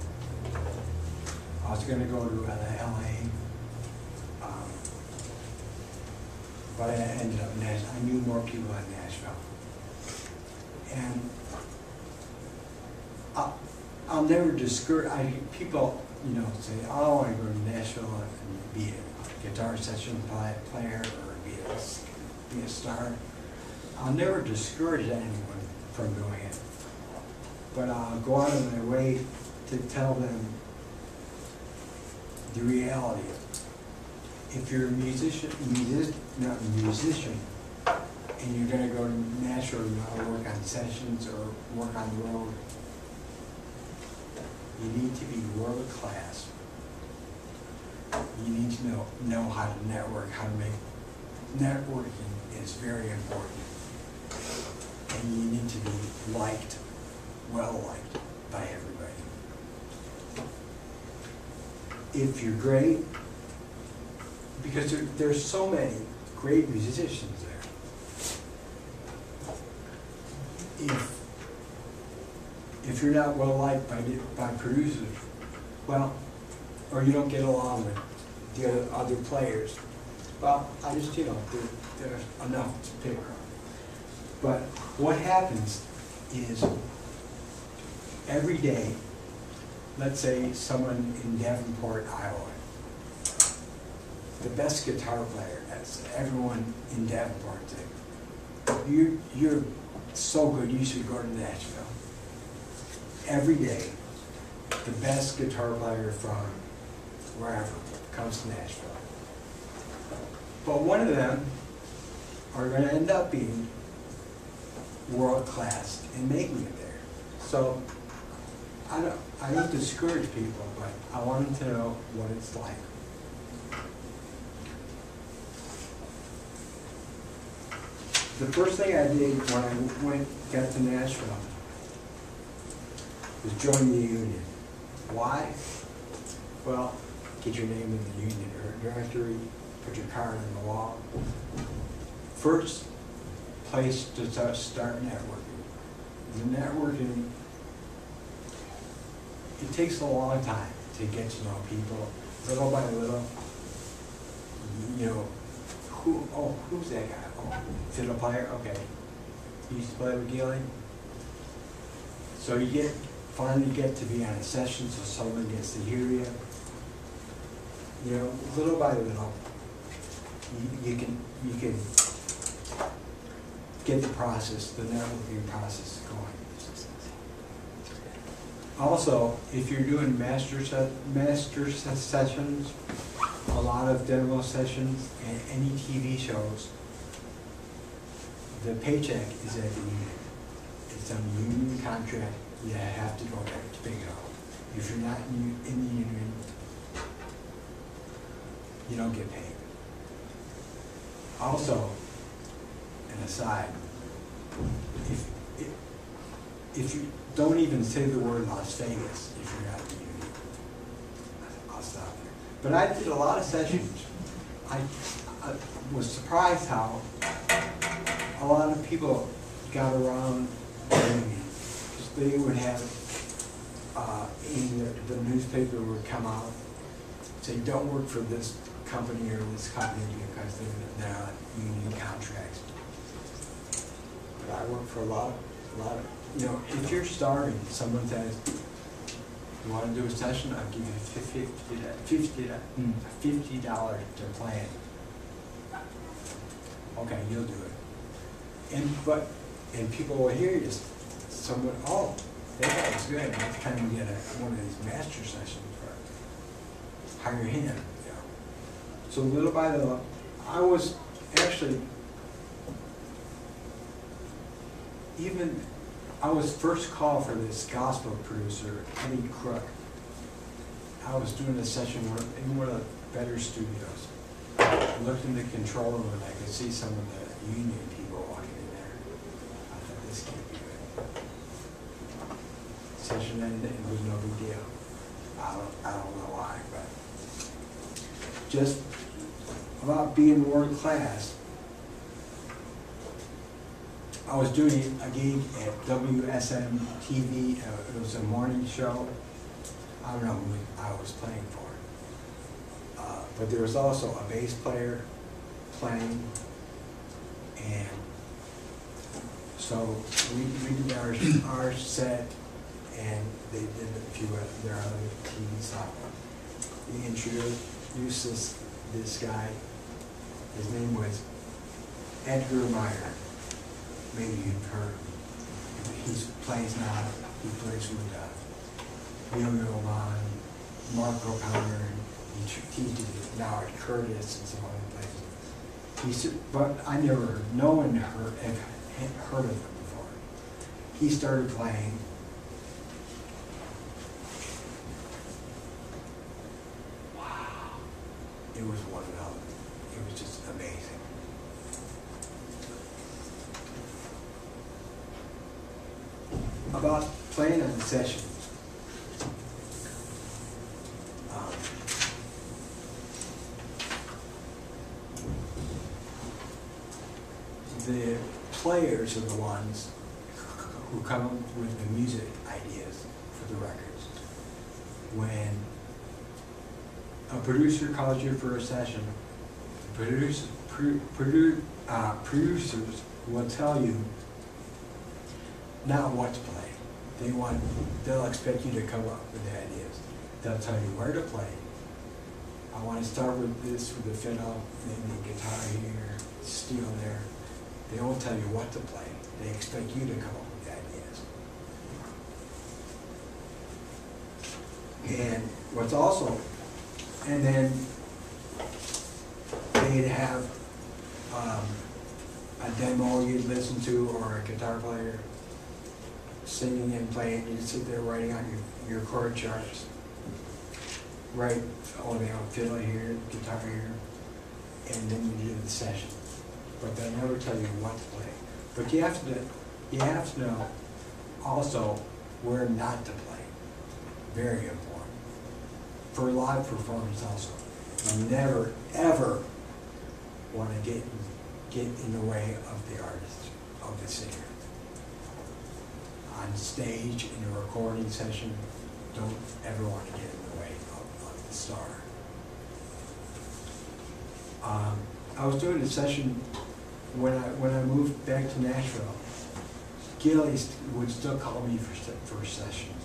I was going to go to LA, but I ended up in Nashville. I knew more people in Nashville. And I'll never discourage, people, say, oh, I want to go to Nashville and be a guitar session player or be a star. I'll never discourage anyone from doing it. But I'll go out of my way to tell them the reality. If you're a musician, and you're going to go to Nashville and work on sessions or work on the road, you need to be world class. You need to know how to network, networking is very important. And you need to be liked, well liked by everybody. If you're great, because there's so many great musicians there. If you're not well liked by producers, well, or you don't get along with the other players, well, I just, there's enough to pick on. But what happens is every day, let's say someone in Davenport, Iowa, the best guitar player, as everyone in Davenport said, you're so good, you should go to Nashville. Every day, the best guitar player from wherever comes to Nashville. But one of them are going to end up being world class and making it there. So I don't discourage people, but I want them to know what it's like. The first thing I did when I got to Nashville was join the union. Why? Well, get your name in the union directory, put your card on the wall. First place to start networking. The networking, it takes a long time to get to know people, little by little. Who's that guy? Oh, fiddle player, okay. He used to play with Gilly. So you finally get to be on a session so someone gets to hear you. Little by little, you can get the networking process going. Also, if you're doing master sessions, a lot of demo sessions, and any TV shows, the paycheck is at the union. It's on the union contract. You have to go there to pick it up. If you're not in the union, you don't get paid. Also, an aside, if you don't even say the word Las Vegas, if you're not in union, I'll stop there. But I did a lot of sessions. I was surprised how a lot of people got around the union. They would have, in the newspaper would come out, say, don't work for this company or this company because they're not union contracts. But I work for a lot of, you know, if you're starving, someone says, you want to do a session, I'll give you $50 to plan. Okay, you'll do it. And people will hear you, someone, oh, that guy's good. Next time we get one of these master sessions, or hire him. You know. So little by little, I was actually I was first call for this gospel producer, Eddie Crook. I was doing a session in one of the better studios. I looked in the control room and I could see some of the union people walking in there. I thought, this can't be good. Session ended, it was no big deal. I don't know why, but just about being world class. I was doing a gig at WSM TV. It was a morning show. I don't know who I was playing for. But there was also a bass player playing. And so we did our set, and they did a few of their other TV stuff. He introduced this guy. His name was Edgar Meyer. Maybe you've heard him. He plays now. He plays with Levine, Marco Powder, and he did it now at Curtis and some other places. But I never, no one heard of him before. He started playing. Wow. It was one of them. It was just amazing. About playing on sessions. The players are the ones who come up with the music ideas for the records. When a producer calls you for a session, producers will tell you not what to play. They'll expect you to come up with the ideas. They'll tell you where to play. I want to start with this, with the fiddle, then the guitar here, steel there. They won't tell you what to play. They expect you to come up with the ideas. And what's also, and then they'd have a demo you'd listen to, or a guitar player singing and playing. You'd sit there writing on your chord charts. Right, they have fiddle here, guitar here, and then you do the session. But they never tell you what to play. But you have to know also where not to play. Very important. For live performance also. You never ever want to get in the way of the artist, of the singer. On stage, in a recording session, don't ever want to get in the way of the star. I was doing a session when I moved back to Nashville. Gilly would still call me for sessions.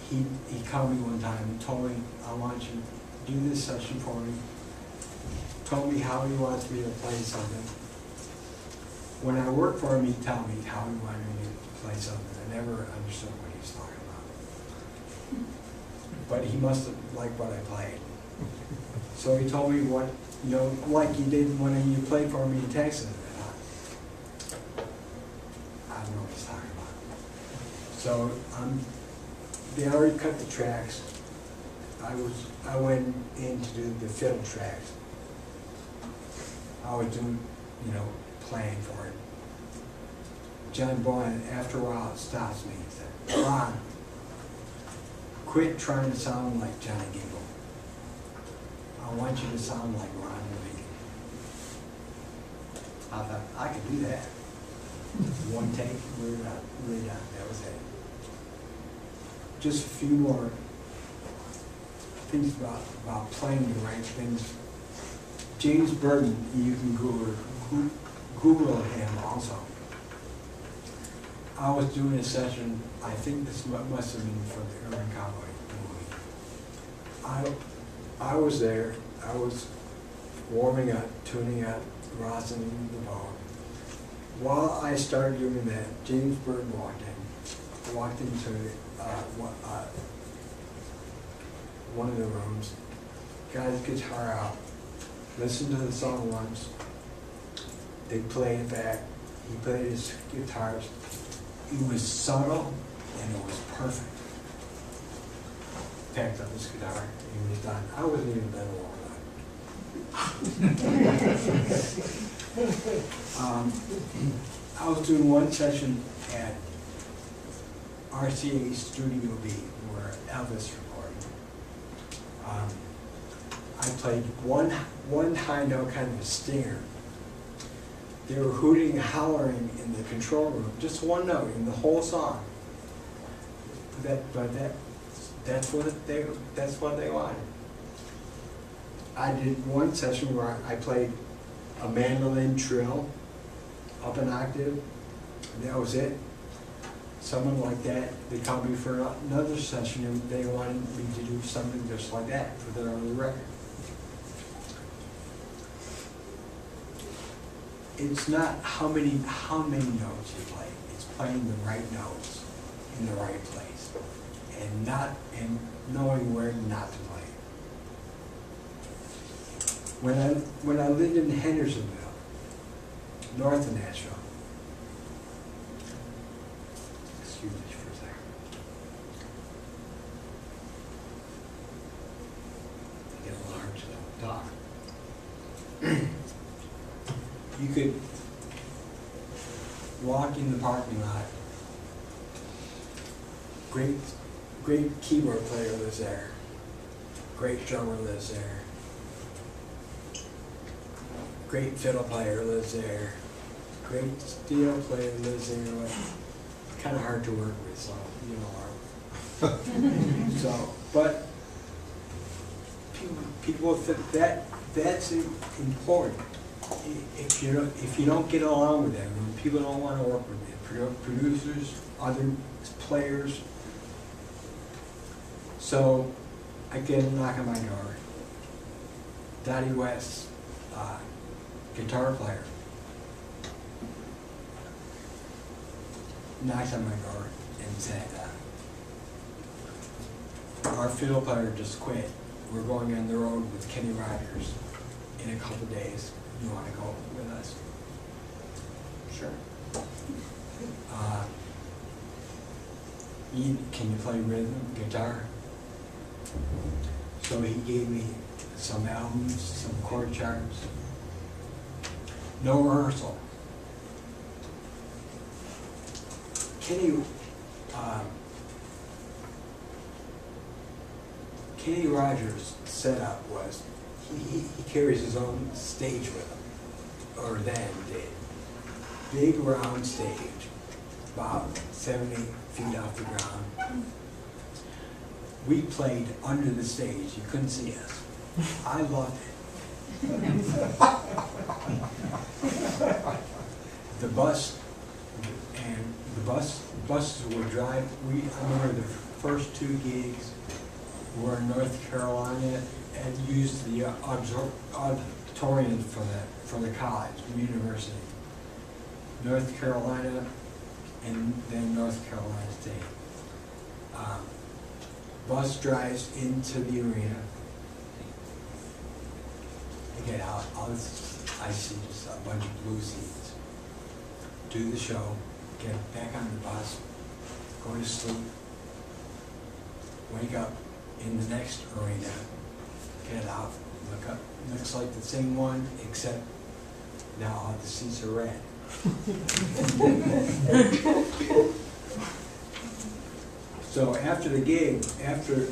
He called me one time and told me, I want you to do this session for me. Told me how he wants me to play something. When I worked for him, he'd tell me how he wanted me to play something. I never understood what he was talking about. But he must have liked what I played. So he told me what, you know, like you did when you played for me in Texas. I don't know what he's talking about. So they already cut the tracks. I went in to do the fiddle tracks. I was doing you know, playing for it. John Boylan, after a while, stops me and said, Ron, quit trying to sound like Johnny Gable. I want you to sound like Ron Levine. I thought, I could do that. One take, we're done, that was it. Just a few more things about playing the right things. James Burton, you can Google him also. I was doing a session, I think this must have been for the Urban Cowboy movie. I was there, I was warming up, tuning up, rosining the bow. While I started doing that, James Burton walked into one of the rooms, got his guitar out, listened to the song once, they played it back, he played his guitars. It was subtle and it was perfect. Packed up his guitar and he was done. I wasn't even done warming up. I was doing one session at RCA Studio B where Elvis recorded. I played one high note, kind of a stinger. They were hooting and hollering in the control room, just one note in the whole song. That's what they wanted. I did one session where I played a mandolin trill up an octave, and that was it. Someone like that, they called me for another session and they wanted me to do something just like that for their other record. It's not how many notes you play. It's playing the right notes in the right place, and knowing where not to play. When I lived in Hendersonville, north of Nashville. Excuse me for a second. I get alarmed to talk. You could walk in the parking lot. Great keyboard player lives there. Great drummer lives there. Great fiddle player lives there. Great steel player lives there. Kind of hard to work with, so you know. So, but people think that's important. If you don't get along with them, when people don't want to work with you, producers, other players. So I get a knock on my door. Dottie West, guitar player, knocks on my door and said, our fiddle player just quit. We're going on the road with Kenny Rogers in a couple of days. You want to go with us? Sure. Can you play rhythm guitar? So he gave me some albums, some chord charts. No rehearsal. Kenny Rogers' setup was he carries his own stage with him, or then did. Big round stage, about 70 feet off the ground. We played under the stage, you couldn't see us. I loved it. The buses would drive. I remember the first two gigs were in North Carolina and used the auditorium for the college, the university. North Carolina and then North Carolina State. Bus drives into the arena. Again, I see just a bunch of blue seats. Do the show, get back on the bus, go to sleep, wake up in the next arena, get out, look up, looks like the same one, except Now all the seats are red. So after the gig, after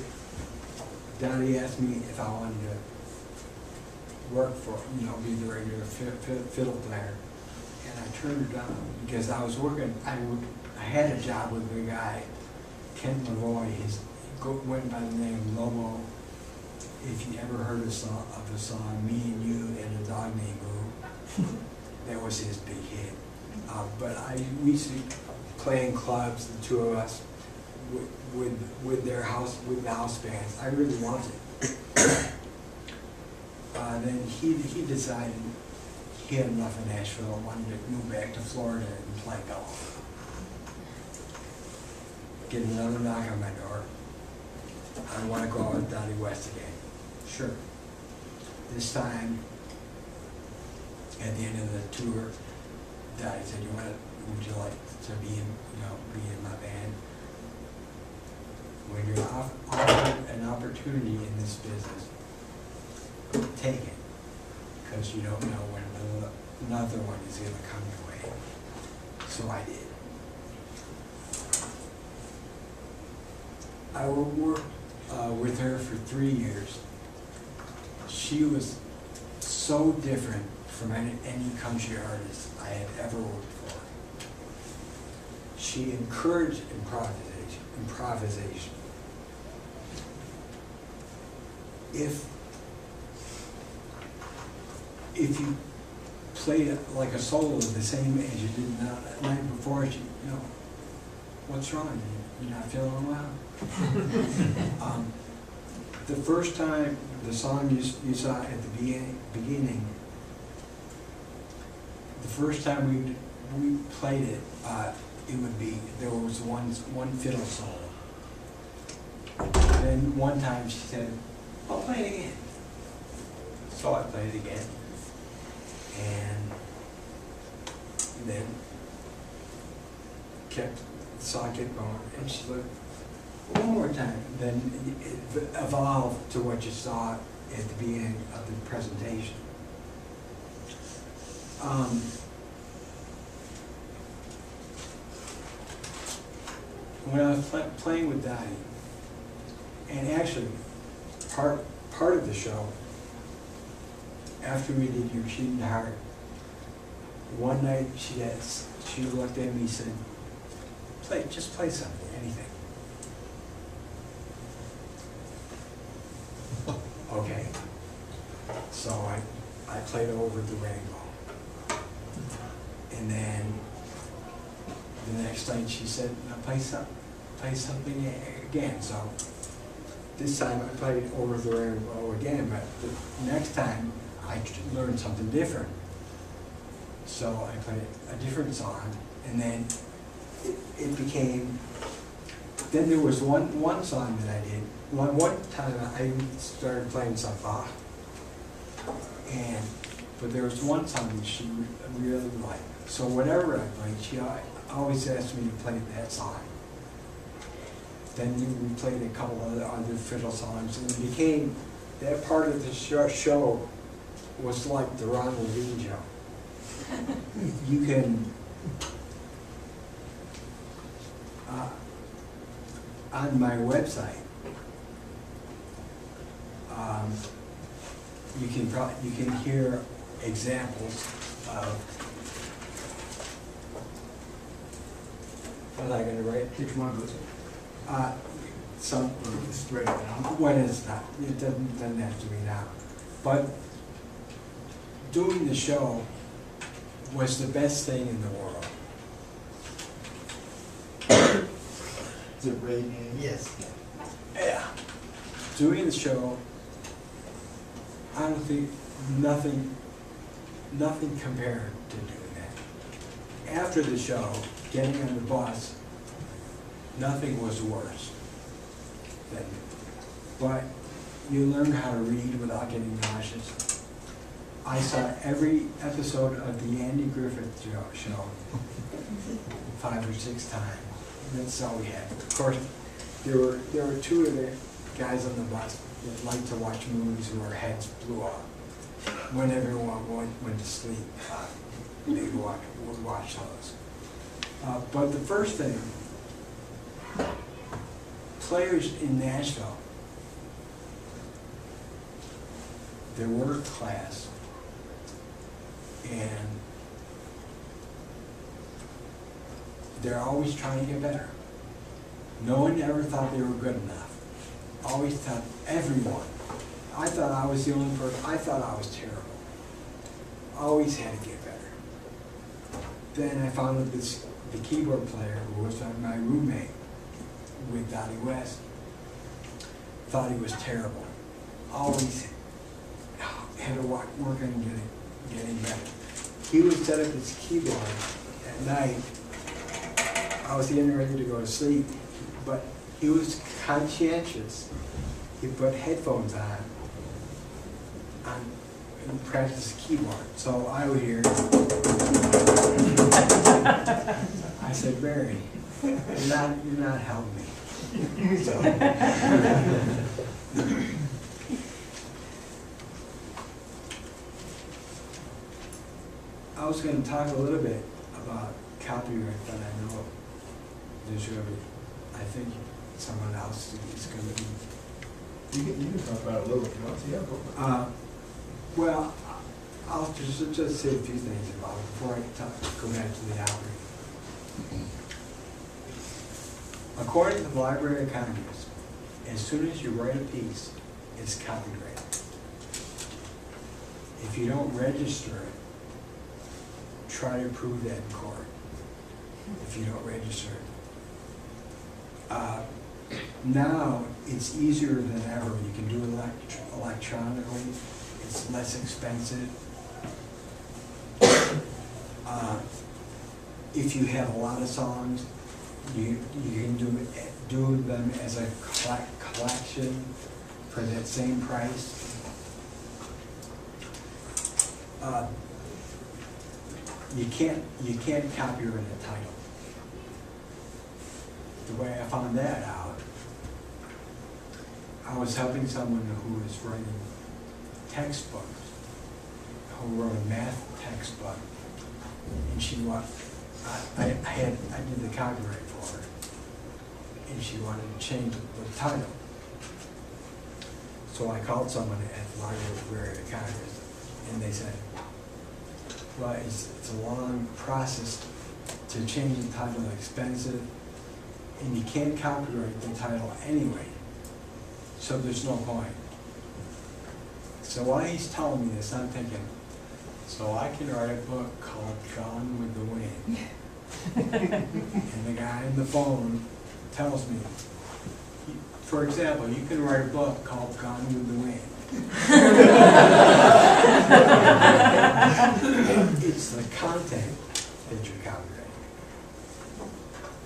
Donnie asked me if I wanted to work for, be the regular fiddle player, and I turned her down because I was working. I had a job with a guy, Kent Lavoie. He went by the name Lobo. If you ever heard of the song "Me and You and a Dog Named Boo," that was his big hit. But we used to play in clubs, the two of us, with the house bands. I really wanted it. Then he decided he had enough in Nashville and wanted to move back to Florida and play golf. Get another knock on my door. I want to go out with Donnie West again. Sure. This time, at the end of the tour, Donnie said, would you like to be in my band? When you're offered an opportunity in this business, take it, because you don't know when another one is going to come your way. So I did. I worked with her for 3 years. She was so different from any country artist I had ever worked for. She encouraged improvisation. If you played like a solo the same as you did the night before, what's wrong? You're not feeling well? The first time, the song you saw at the beginning, the first time we played it, there was one fiddle solo. Then one time she said, "I'll play it again." So I played it again, and then the song kept going, and she looked, "One more time." Then it evolved to what you saw at the beginning of the presentation. When I was playing with Donnie, and actually part of the show, after we did Your Cheating Heart, one night she looked at me and said, just play something, anything. Okay. So I played Over the Rainbow. And then the next night she said, "Now play something again." So this time I played Over the Rainbow again, but the next time I learned something different. So I played a different song, and then it became, then there was one song that I did. One time I started playing some Bach, but there was one song that she really liked. So whatever I played, she always asked me to play that song. Then we played a couple of other fiddle songs, and it became, that part of the show was like the Ron Levine show. You can, on my website, you can hear examples of, what am I going to write? Which one was it? Some, Just write it down. when it's not, it doesn't have to be now. But doing the show was the best thing in the world. Is it Ray name? Yes. Yeah. Doing the show, honestly, nothing compared to doing that. After the show, getting on the bus, nothing was worse than, but you learn how to read without getting nauseous. I saw every episode of the Andy Griffith show 5 or 6 times. That's all we had. Of course, there were 2 of the guys on the bus that liked to watch movies where heads blew off. when everyone went to sleep, they would watch those. But the first thing, players in Nashville, they're work class, and they're always trying to get better. No one ever thought they were good enough. Always thought, everyone. I thought I was the only person. I thought I was terrible. Always had to get better. Then I found out the keyboard player who was my roommate with Dottie West thought he was terrible. Always had to work on getting better. He would set up his keyboard at night. I was getting ready to go to sleep, but he was conscientious. He put headphones on and practiced the keyboard. So I would hear. I said, Barry, you're not helping me. So, I was going to talk a little bit about copyright, but I know there's going to be, I think someone else is going to be. You can talk about it a little if you want to. Yeah, go for it. Well, I'll just say a few things about it before I go back to the opera. According to the Library of Congress, as soon as you write a piece, it's copyrighted. If you don't register it, try to prove that in court. If you don't register it. Now it's easier than ever. You can do it electronically. It's less expensive. If you have a lot of songs, you can do them as a collection for that same price. You can't copyright a title. The way I found that out, I was helping someone who was writing textbooks, who wrote a math textbook, and she wanted, I did the copyright for her, and she wanted to change the title. So I called someone at the Library of Congress, and they said, well, it's a long process to change the title, expensive, and you can't copyright the title anyway, so there's no point. So while he's telling me this, I'm thinking, so I can write a book called Gone with the Wind. And the guy on the phone tells me, for example, you can write a book called Gone with the Wind. It's the content that you're copyrighting.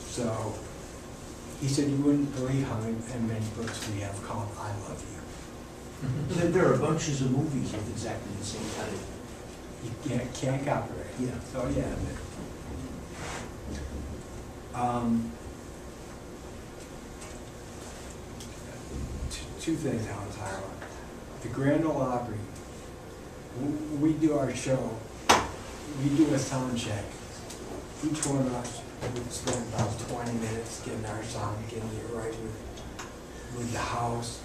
So he said, you wouldn't believe how many books we have called I Love You. There are bunches of movies with exactly the same title. You can't copyright. Yeah. So yeah. Two things I want to talk about. The Grand Ole Opry, we do our show, we do a sound check. Each one of us would spend about 20 minutes getting our sound, getting it right with the house,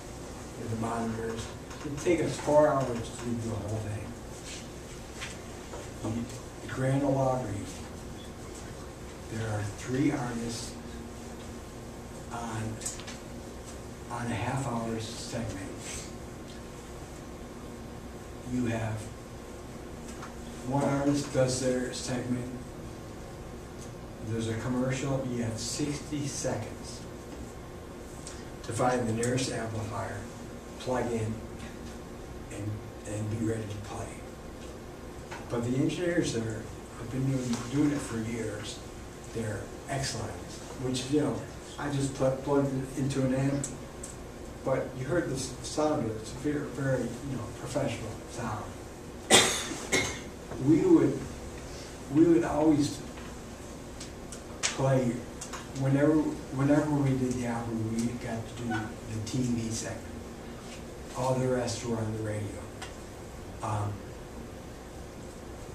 with the monitors. It'd take us 4 hours to do the whole thing. The Grand Ole Opry, there are 3 artists on a half-hour segment. You have one artist does their segment, there's a commercial, you have 60 seconds to find the nearest amplifier, plug in, and be ready to play. But the engineers there have been doing it for years. They're excellent, which, you know, I just plugged it into an amp, but you heard the sound, it's very, very, you know, professional sound. We would always play, whenever we did the album, we got to do the TV segment. All the rest were on the radio.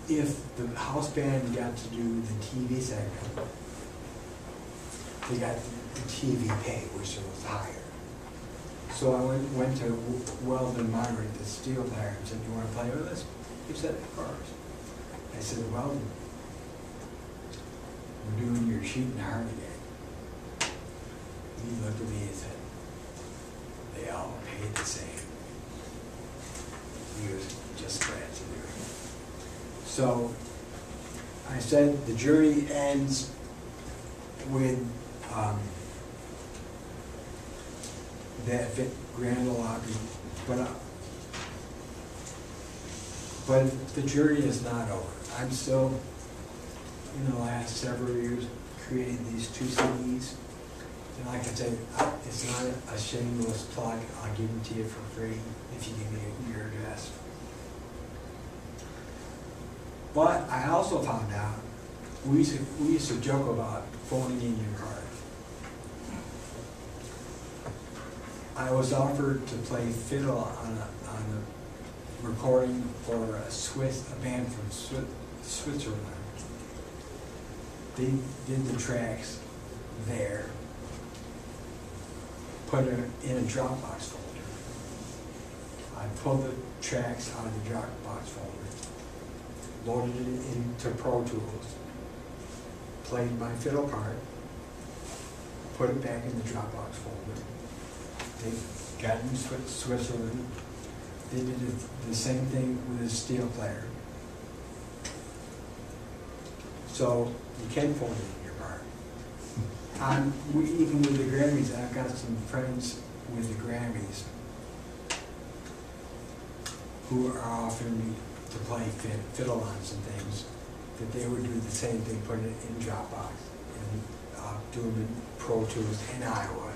if the house band got to do the TV segment, they got the TV pay, which was higher. So I went to Weldon Margaret, the steel player, and said, "You want to play with us?" He said, "Of course." I said, "Weldon, we're doing your sheet and harmony game." He looked at me and said, "They all paid the same." He was just glad to do it. So I said the jury ends with that Grand Ole Opry, but the jury is not over. I'm still, in the last several years, created these 2 CDs. And like I said, it's not a shameless plug. I'll give them to you for free if you give me your address. But I also found out, we used to joke about phoning in your card. I was offered to play fiddle on a recording for a band from Switzerland. They did the tracks there, put it in a Dropbox folder. I pulled the tracks out of the Dropbox folder, loaded it into Pro Tools, played my fiddle part, put it back in the Dropbox folder. They got in Switzerland. They did the same thing with a steel player. So you can phone it in your part. Even with the Grammys, I've got some friends with the Grammys who are offering me to play fiddle on some things, that they would do the same thing, put it in Dropbox, and do them in Pro Tools in Iowa.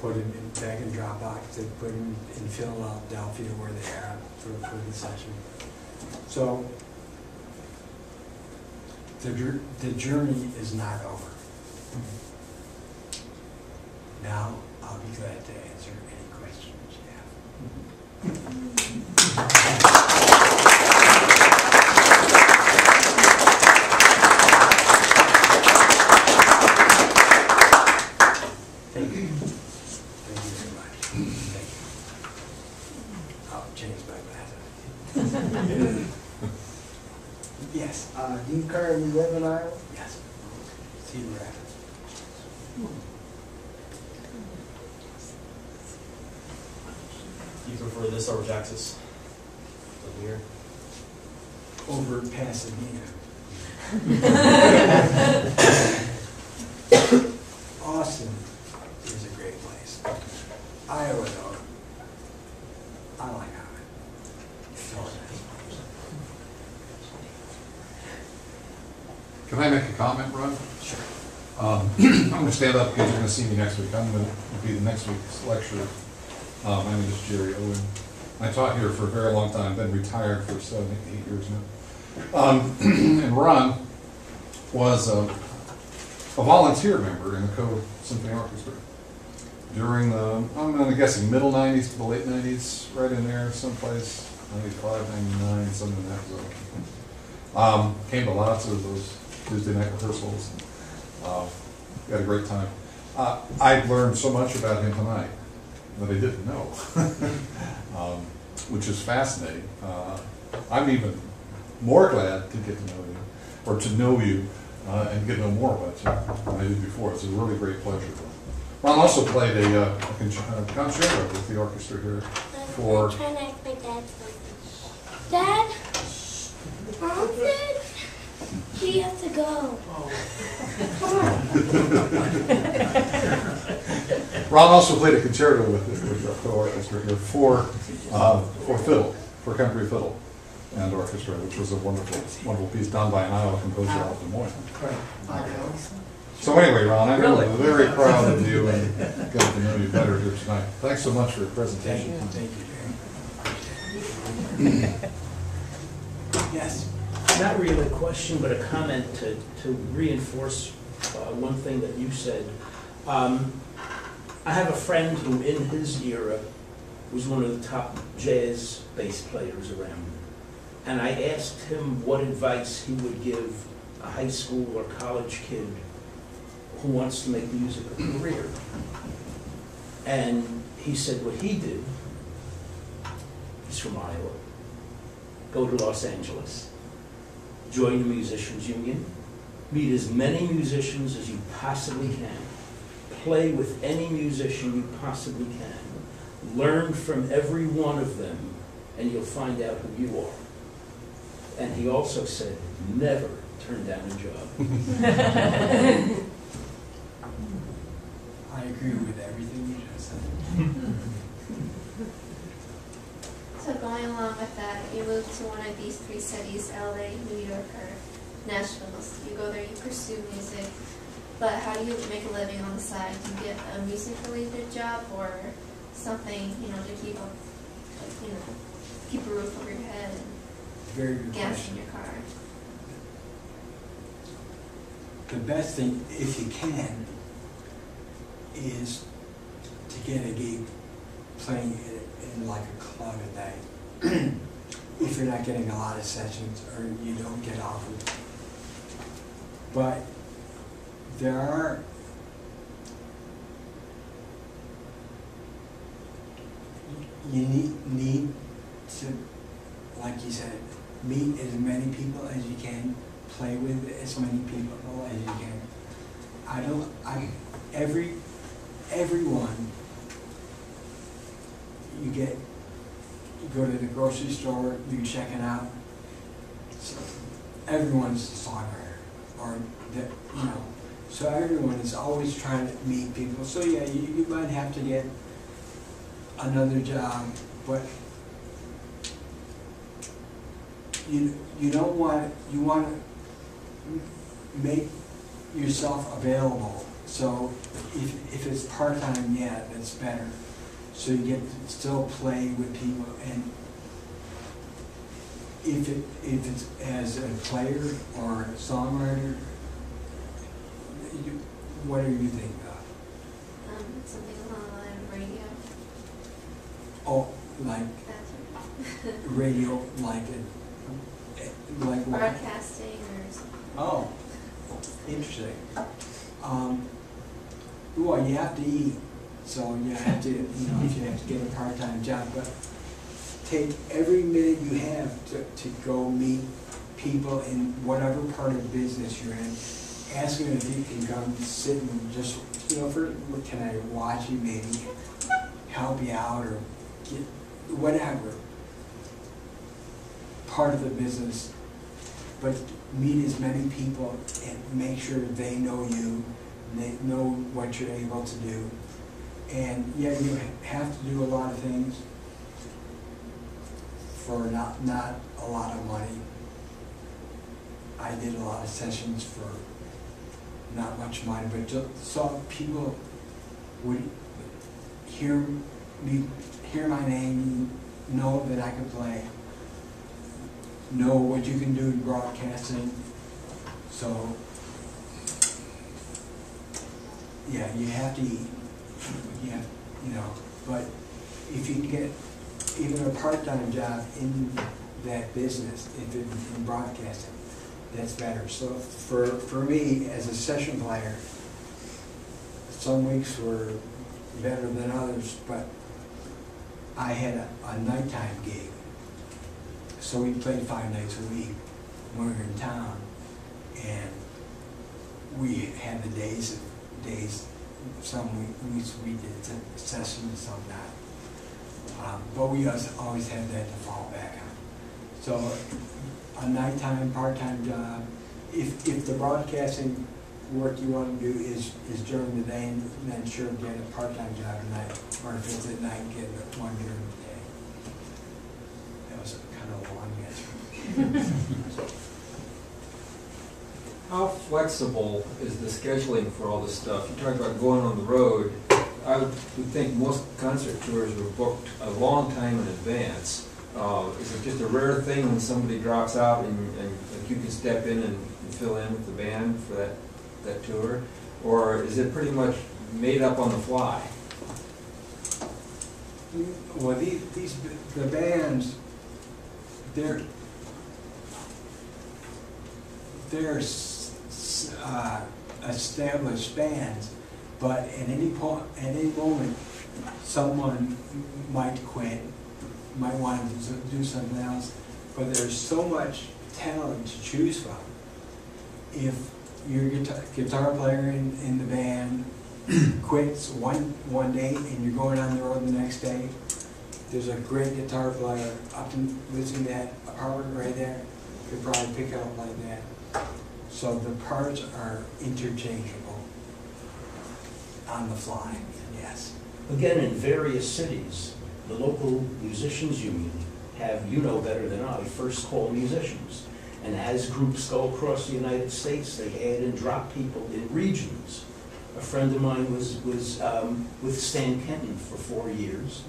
Put them back in Dropbox, they put them in Philadelphia where they are for the session. So the journey is not over. Now I'll be glad to answer any questions you have. Thank you. Thank you very much. Thank you. I'll change my glasses. Yes. Do you currently live in Iowa? Yes. Cedar Rapids. You prefer this over Texas? Over here? Over Pasadena. Austin is a great place. Iowa, though, I like Iowa. It's all nice. Can I make a comment, Ron? Sure. I'm going to stand up because you're going to see me next week. I'm going to be the next week's lecturer. My name is Jerry Owen. I taught here for a very long time, been retired for 7, 8 years now. And Ron was a volunteer member in the Coe Symphony Orchestra during the, I'm guessing, middle 90s to the late 90s, right in there someplace, 95, 99, something in that zone. Came to lots of those Tuesday night rehearsals. We had a great time. I learned so much about him tonight that I didn't know, which is fascinating. I'm even more glad to get to know you, or to know you, and get to know more about you than I did before. It's a really great pleasure. Ron also played a concerto with the orchestra here for... I'm trying to ask my dad something. Dad? Mom said he has to go. Ron also played a concerto with the Coe orchestra here for fiddle, for country fiddle and orchestra, which was a wonderful, wonderful piece done by an Iowa composer out of Des Moines. So anyway, Ron, I'm really very proud of you and getting to know you better here tonight. Thanks so much for your presentation. Thank you, Jerry. Yes. Not really a question, but a comment to reinforce one thing that you said. I have a friend who, in his era, was one of the top jazz bass players around. And I asked him what advice he would give a high school or college kid who wants to make music a career. And he said what he did, he's from Iowa, go to Los Angeles, join the musicians union, meet as many musicians as you possibly can, play with any musician you possibly can, learn from every one of them, and you'll find out who you are. And he also said, never turn down a job. I agree with everything you just said. So going along with that, you moved to one of these three cities, LA, New York, or Nashville. So you go there, you pursue music, but how do you make a living on the side? Do you get a music-related job or something, to keep up, keep a roof over your head and Very good gas question. in your car? The best thing, if you can, is to get a gig playing in like a club at night. If you're not getting a lot of sessions or you don't get offered. But there are you need to, like you said, meet as many people as you can, play with as many people as you can. Everyone, you go to the grocery store, you check it out, so everyone's a songwriter, so everyone is always trying to meet people. So yeah, you might have to get another job, but you want to make yourself available. So if it's part-time, yeah, that's better. So you get to still play with people, and if it's as a player or a songwriter, what do you think of? Something along the line of radio. Oh, like That's right. radio, like what? Broadcasting or something. Oh, interesting. Well, you have to eat, so you have to, if you have to get a part-time job, but take every minute you have to go meet people in whatever part of business you're in. Ask them if you can come sit and just, can I watch you, maybe help you out, or get whatever part of the business, but meet as many people and make sure they know you, they know what you're able to do. And yeah, you have to do a lot of things for not a lot of money. I did a lot of sessions for not much money, but just so people would hear my name, know that I could play, know what you can do in broadcasting. So yeah, you have to eat. But if you get even a part-time job in that business, if it's in broadcasting, that's better. So for me, as a session player, some weeks were better than others, but I had a nighttime gig. So we played 5 nights a week when we were in town, and we had the days, some weeks we did sessions, some not. But we always had that to fall back on. So a nighttime, part-time job. If the broadcasting work you want to do is during the day, then sure, get a part-time job at night. Or if it's at night, get one during the day. That was kind of a long answer. How flexible is the scheduling for all this stuff? You talk about going on the road. I would think most concert tours were booked a long time in advance. Is it just a rare thing when somebody drops out and you can step in and fill in with the band for that tour? Or is it pretty much made up on the fly? Well, the bands, there's established bands, but at any point, at any moment, someone might quit, might want to do something else. But there's so much talent to choose from. If your guitar player in the band quits one day and you're going on the road the next day, there's a great guitar player up in listening to that apartment right there. Could probably pick up like that. So the parts are interchangeable on the fly. Yes. Again, in various cities, the local musicians union have, you know better than I, first call musicians. And as groups go across the United States, they add and drop people in regions. A friend of mine was with Stan Kenton for 4 years,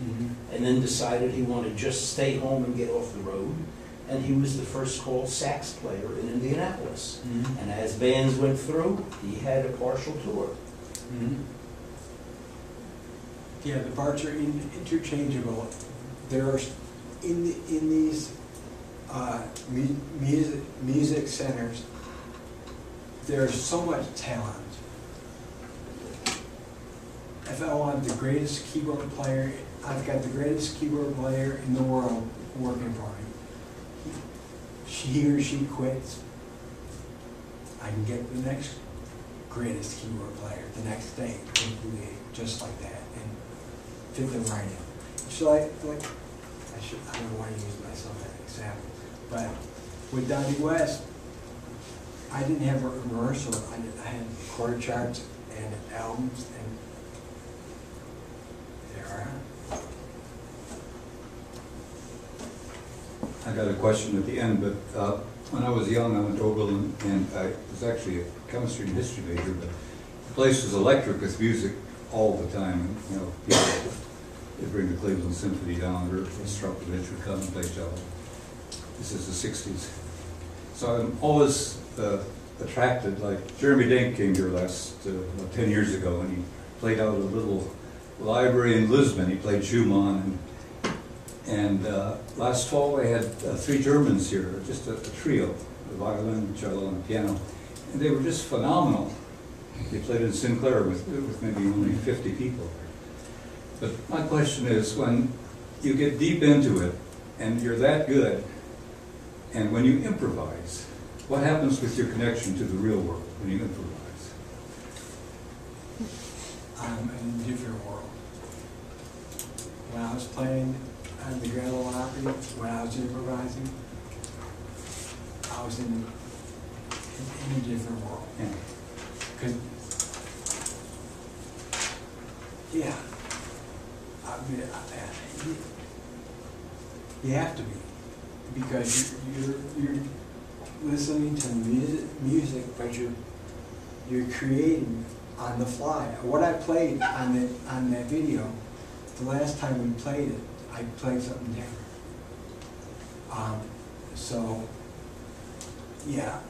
and then decided he wanted to just stay home and get off the road. And he was the first call sax player in Indianapolis. And as bands went through, he had a partial tour. Yeah, the parts are interchangeable. There are in these music centers, there's so much talent. If I want the greatest keyboard player, I've got the greatest keyboard player in the world working for me. He or she quits, I can get the next greatest keyboard player the next day, just like that, and fit them right in. So I don't want to use myself as an example, but with Donnie West, I didn't have a rehearsal. I had chord charts and albums, and there I am. I got a question at the end, but when I was young, I went to Oberlin, and I was actually a chemistry and history major, but the place was electric with music all the time. And, you know, people would bring the Cleveland Symphony down, or Strakovich would come and play cello. This is the 60s. So I'm always attracted, like Jeremy Dink came here about 10 years ago, and he played out a little library in Lisbon. He played Schumann, and last fall I had 3 Germans here, just a trio, a violin, cello, and a piano, and they were just phenomenal. They played in Sinclair with maybe only 50 people. But my question is, when you get deep into it, and you're that good, and when you improvise, what happens with your connection to the real world when you improvise? I'm in a different world. When I was playing on the Grand Ole Opry, when I was improvising, I was in a different world. Yeah. 'Cause, yeah, I mean, you have to be, because you're listening to music, but you're creating on the fly. What I played on that video, the last time we played it, I played something different. So, yeah,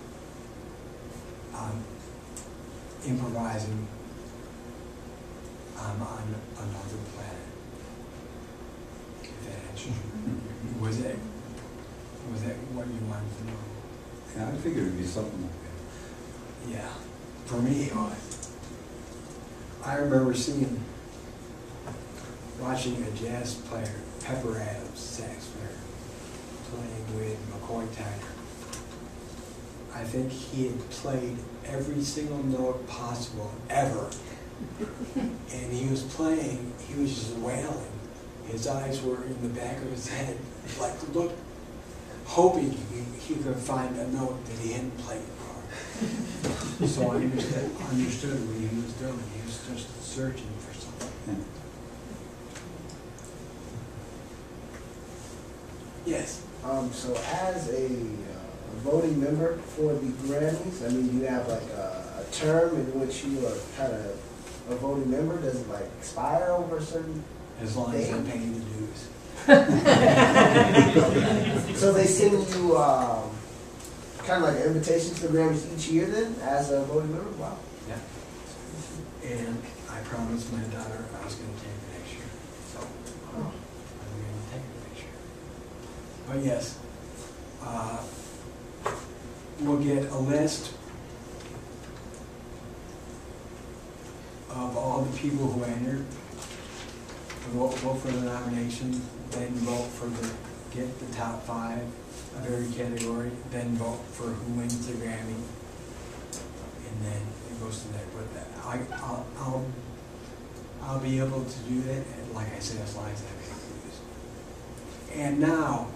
improvising on another planet. If that answers you. Was that what you wanted to know? Yeah, I figured it'd be something like that. Yeah, for me it was. I remember watching a jazz player, Pepper Adams, sax player, playing with McCoy Tyner. I think he had played every single note possible ever. And he was playing, he was just wailing. His eyes were in the back of his head, like hoping he could find a note that he hadn't played before. So I understood what he was doing. He was just searching for something. Yes. So as a voting member for the Grammys, I mean, you have like a term in which you are kind of a voting member. Does it like expire over a certain As long date? as I'm paying the dues. So they send you kind of like an invitation to the Grammys each year then, as a voting member? Wow. Yeah. And I promised my daughter I was going to take it next year. So I'm going to take it next year. But yes, we'll get a list of all the people who entered, vote for the nomination, then vote for get the top 5 of every category, then vote for who wins the Grammy, and then it goes to there. But I'll be able to do that, like I said, as long as I make moves. And now,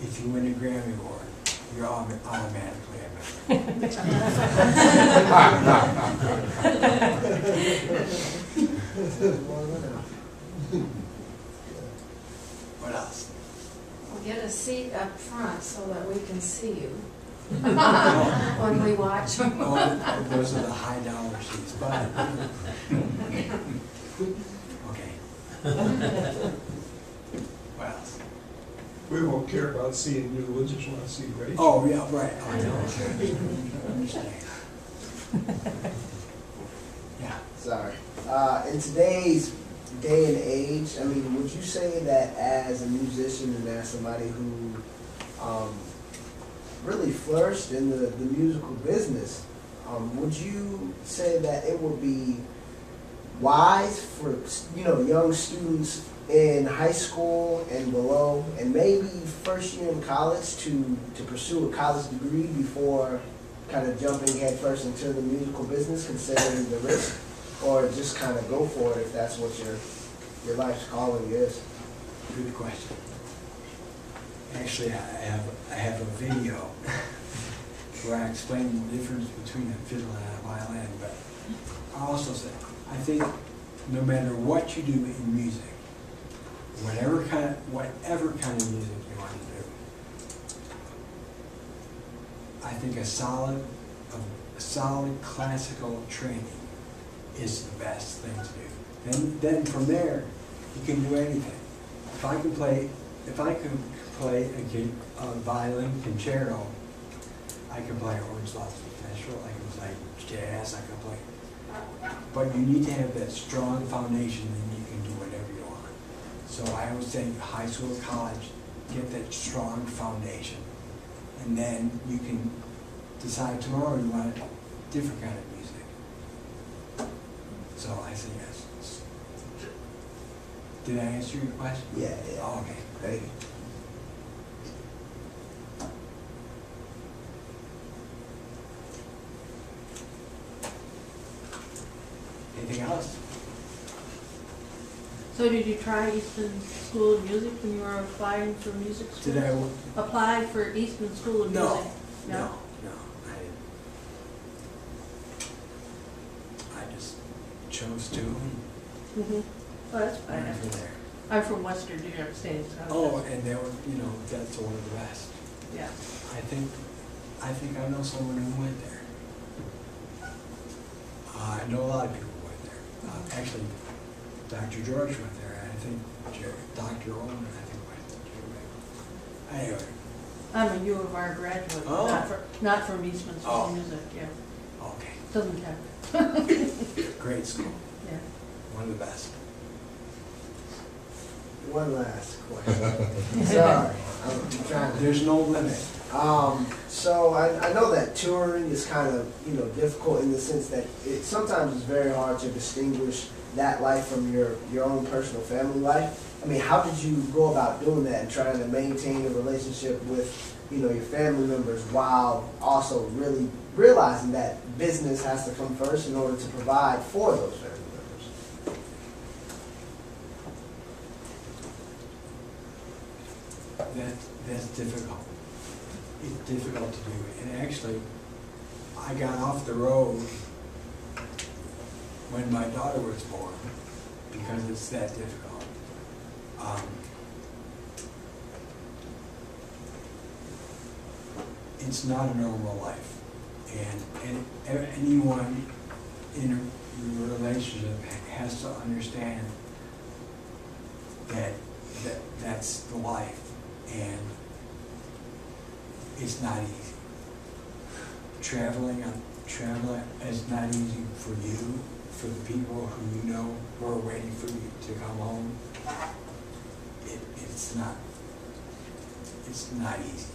if you win a Grammy Award, you're automatically a member. What else? We'll get a seat up front so that we can see you when we watch. Oh, those are the high dollar seats, but okay. What else? We won't care about seeing you, we'll just want to see Rachel. Oh, yeah, right. I know. Understand. Yeah. Sorry. In today's day and age, I mean, would you say that as a musician and as somebody who really flourished in the musical business, would you say that it would be wise for, you know, young students in high school and below, and maybe first year in college to pursue a college degree before kind of jumping headfirst into the musical business, considering the risk, or just kind of go for it if that's what your life's calling is? Good question. Actually, I have a video where I explain the difference between a fiddle and a violin, but I also say, I think no matter what you do in music, whatever kind of music you want to do, I think a solid classical training is the best thing to do. Then from there, you can do anything. If I could play a violin concerto, I can play Orange Blossom Potential, I can play jazz, I can play. But you need to have that strong foundation, and you can do whatever you want. So I always say high school, college, get that strong foundation, and then you can decide tomorrow you want a different kind of music. So I say yes. Did I answer your question? Yeah. Oh, okay. Thank you. Anything else? So did you try Eastman School of Music when you were applying for music school? Did I? Apply for Eastman School of Music? No, I didn't. I just chose to. Mm-hmm. Oh, that's fine. Went from there. I'm from Western New York State. So Oh, and they were, that's one of the best. yeah. I think I know someone who went there. I know a lot of people who went there. Actually, Dr. George went there, and I think Dr. Owen, I think, went there. Anyway. I'm a U of R graduate, Oh. not from Eastman School of Music, yeah. Okay. Doesn't count. Great school. Yeah. One of the best. One last question. Sorry, I'm trying to. There's no limit. So I know that touring is kind of, difficult in the sense that sometimes it's very hard to distinguish that life from your own personal family life. I mean, how did you go about doing that and trying to maintain a relationship with, your family members while also really realizing that business has to come first in order to provide for those family members? That's difficult. It's difficult to do. And actually, I got off the road when my daughter was born because it's that difficult. It's not a normal life. And anyone in a relationship has to understand that that's the life. And it's not easy. Traveling is not easy for you, for the people who who are waiting for you to come home. It's not easy.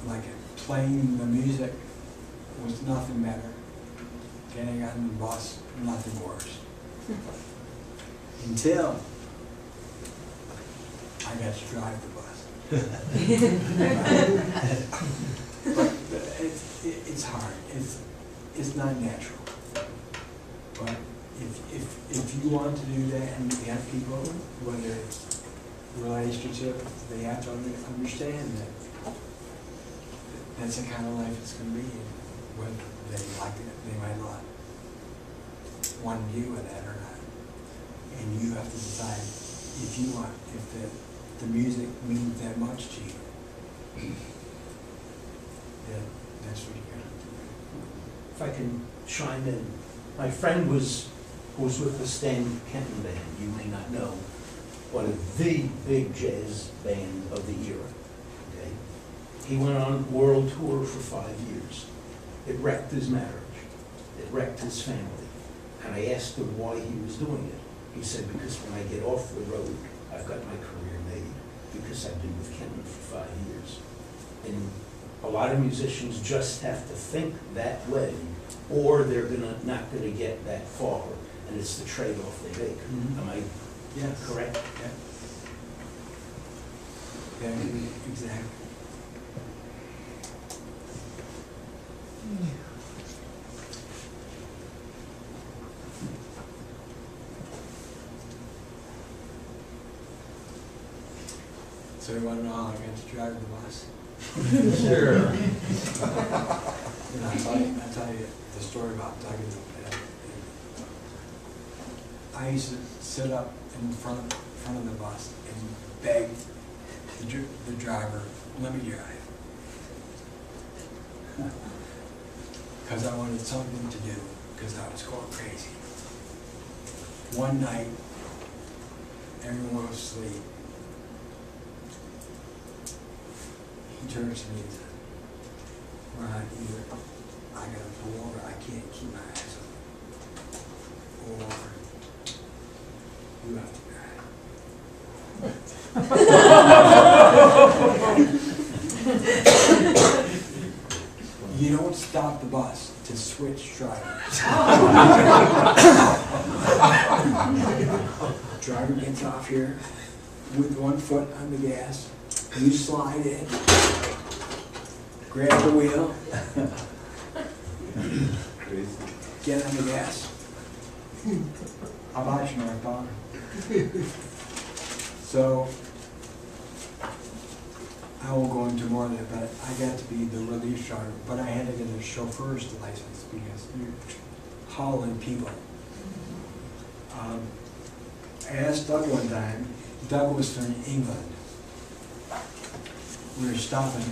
Like playing the music was nothing better. Getting on the bus, nothing worse. Until I got to drive the bus. But it's hard. It's not natural. But if you want to do that and you have people, whether it's relationship, they have to understand that that's the kind of life it's going to be. Whether they like it, they might not want to deal with that or not. And you have to decide if you want, if the music means that much to you, then that's what you're going to do. If I can chime in, my friend was with the Stan Kenton Band. You may not know, one of the big jazz band of the era. Okay, he went on world tour for 5 years. It wrecked his marriage. It wrecked his family. And I asked him why he was doing it. He said, because when I get off the road, I've got my career made, because I've been with Kenton for 5 years. And a lot of musicians just have to think that way, or they're not gonna get that far, and it's the trade-off they make. Mm-hmm. Am I correct? Yeah, exactly. So you want to know how I got to drive the bus? Sure. And I'll tell you the story about Doug. I used to sit up in front of the bus and beg the driver, let me drive. Because I wanted something to do, because I was going crazy. One night, everyone was asleep. He turns to me and said, Ron, either I gotta pull over, I can't keep my eyes on, or you have to drive. You don't stop the bus to switch drivers. Driver gets off here with one foot on the gas. You slide in, grab the wheel, get on the gas. How about you, Marathon? So, I won't go into more of that, but I got to be the relief driver, but I had to get a chauffeur's license because you're hauling people. I asked Doug one time, Doug was from England. We were stopping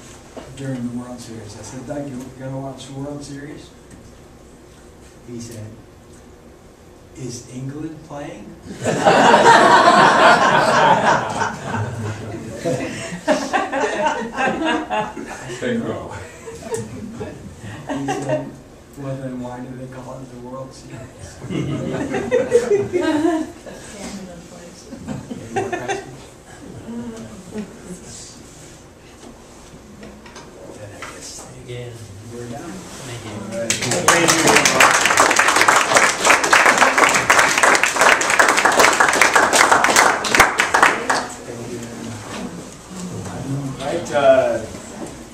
during the World Series. I said, Doug, you gonna watch the World Series? He said, is England playing? Bingo. He said, well then why do they call it the World Series? Again, we're done. Thank you.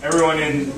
Everyone in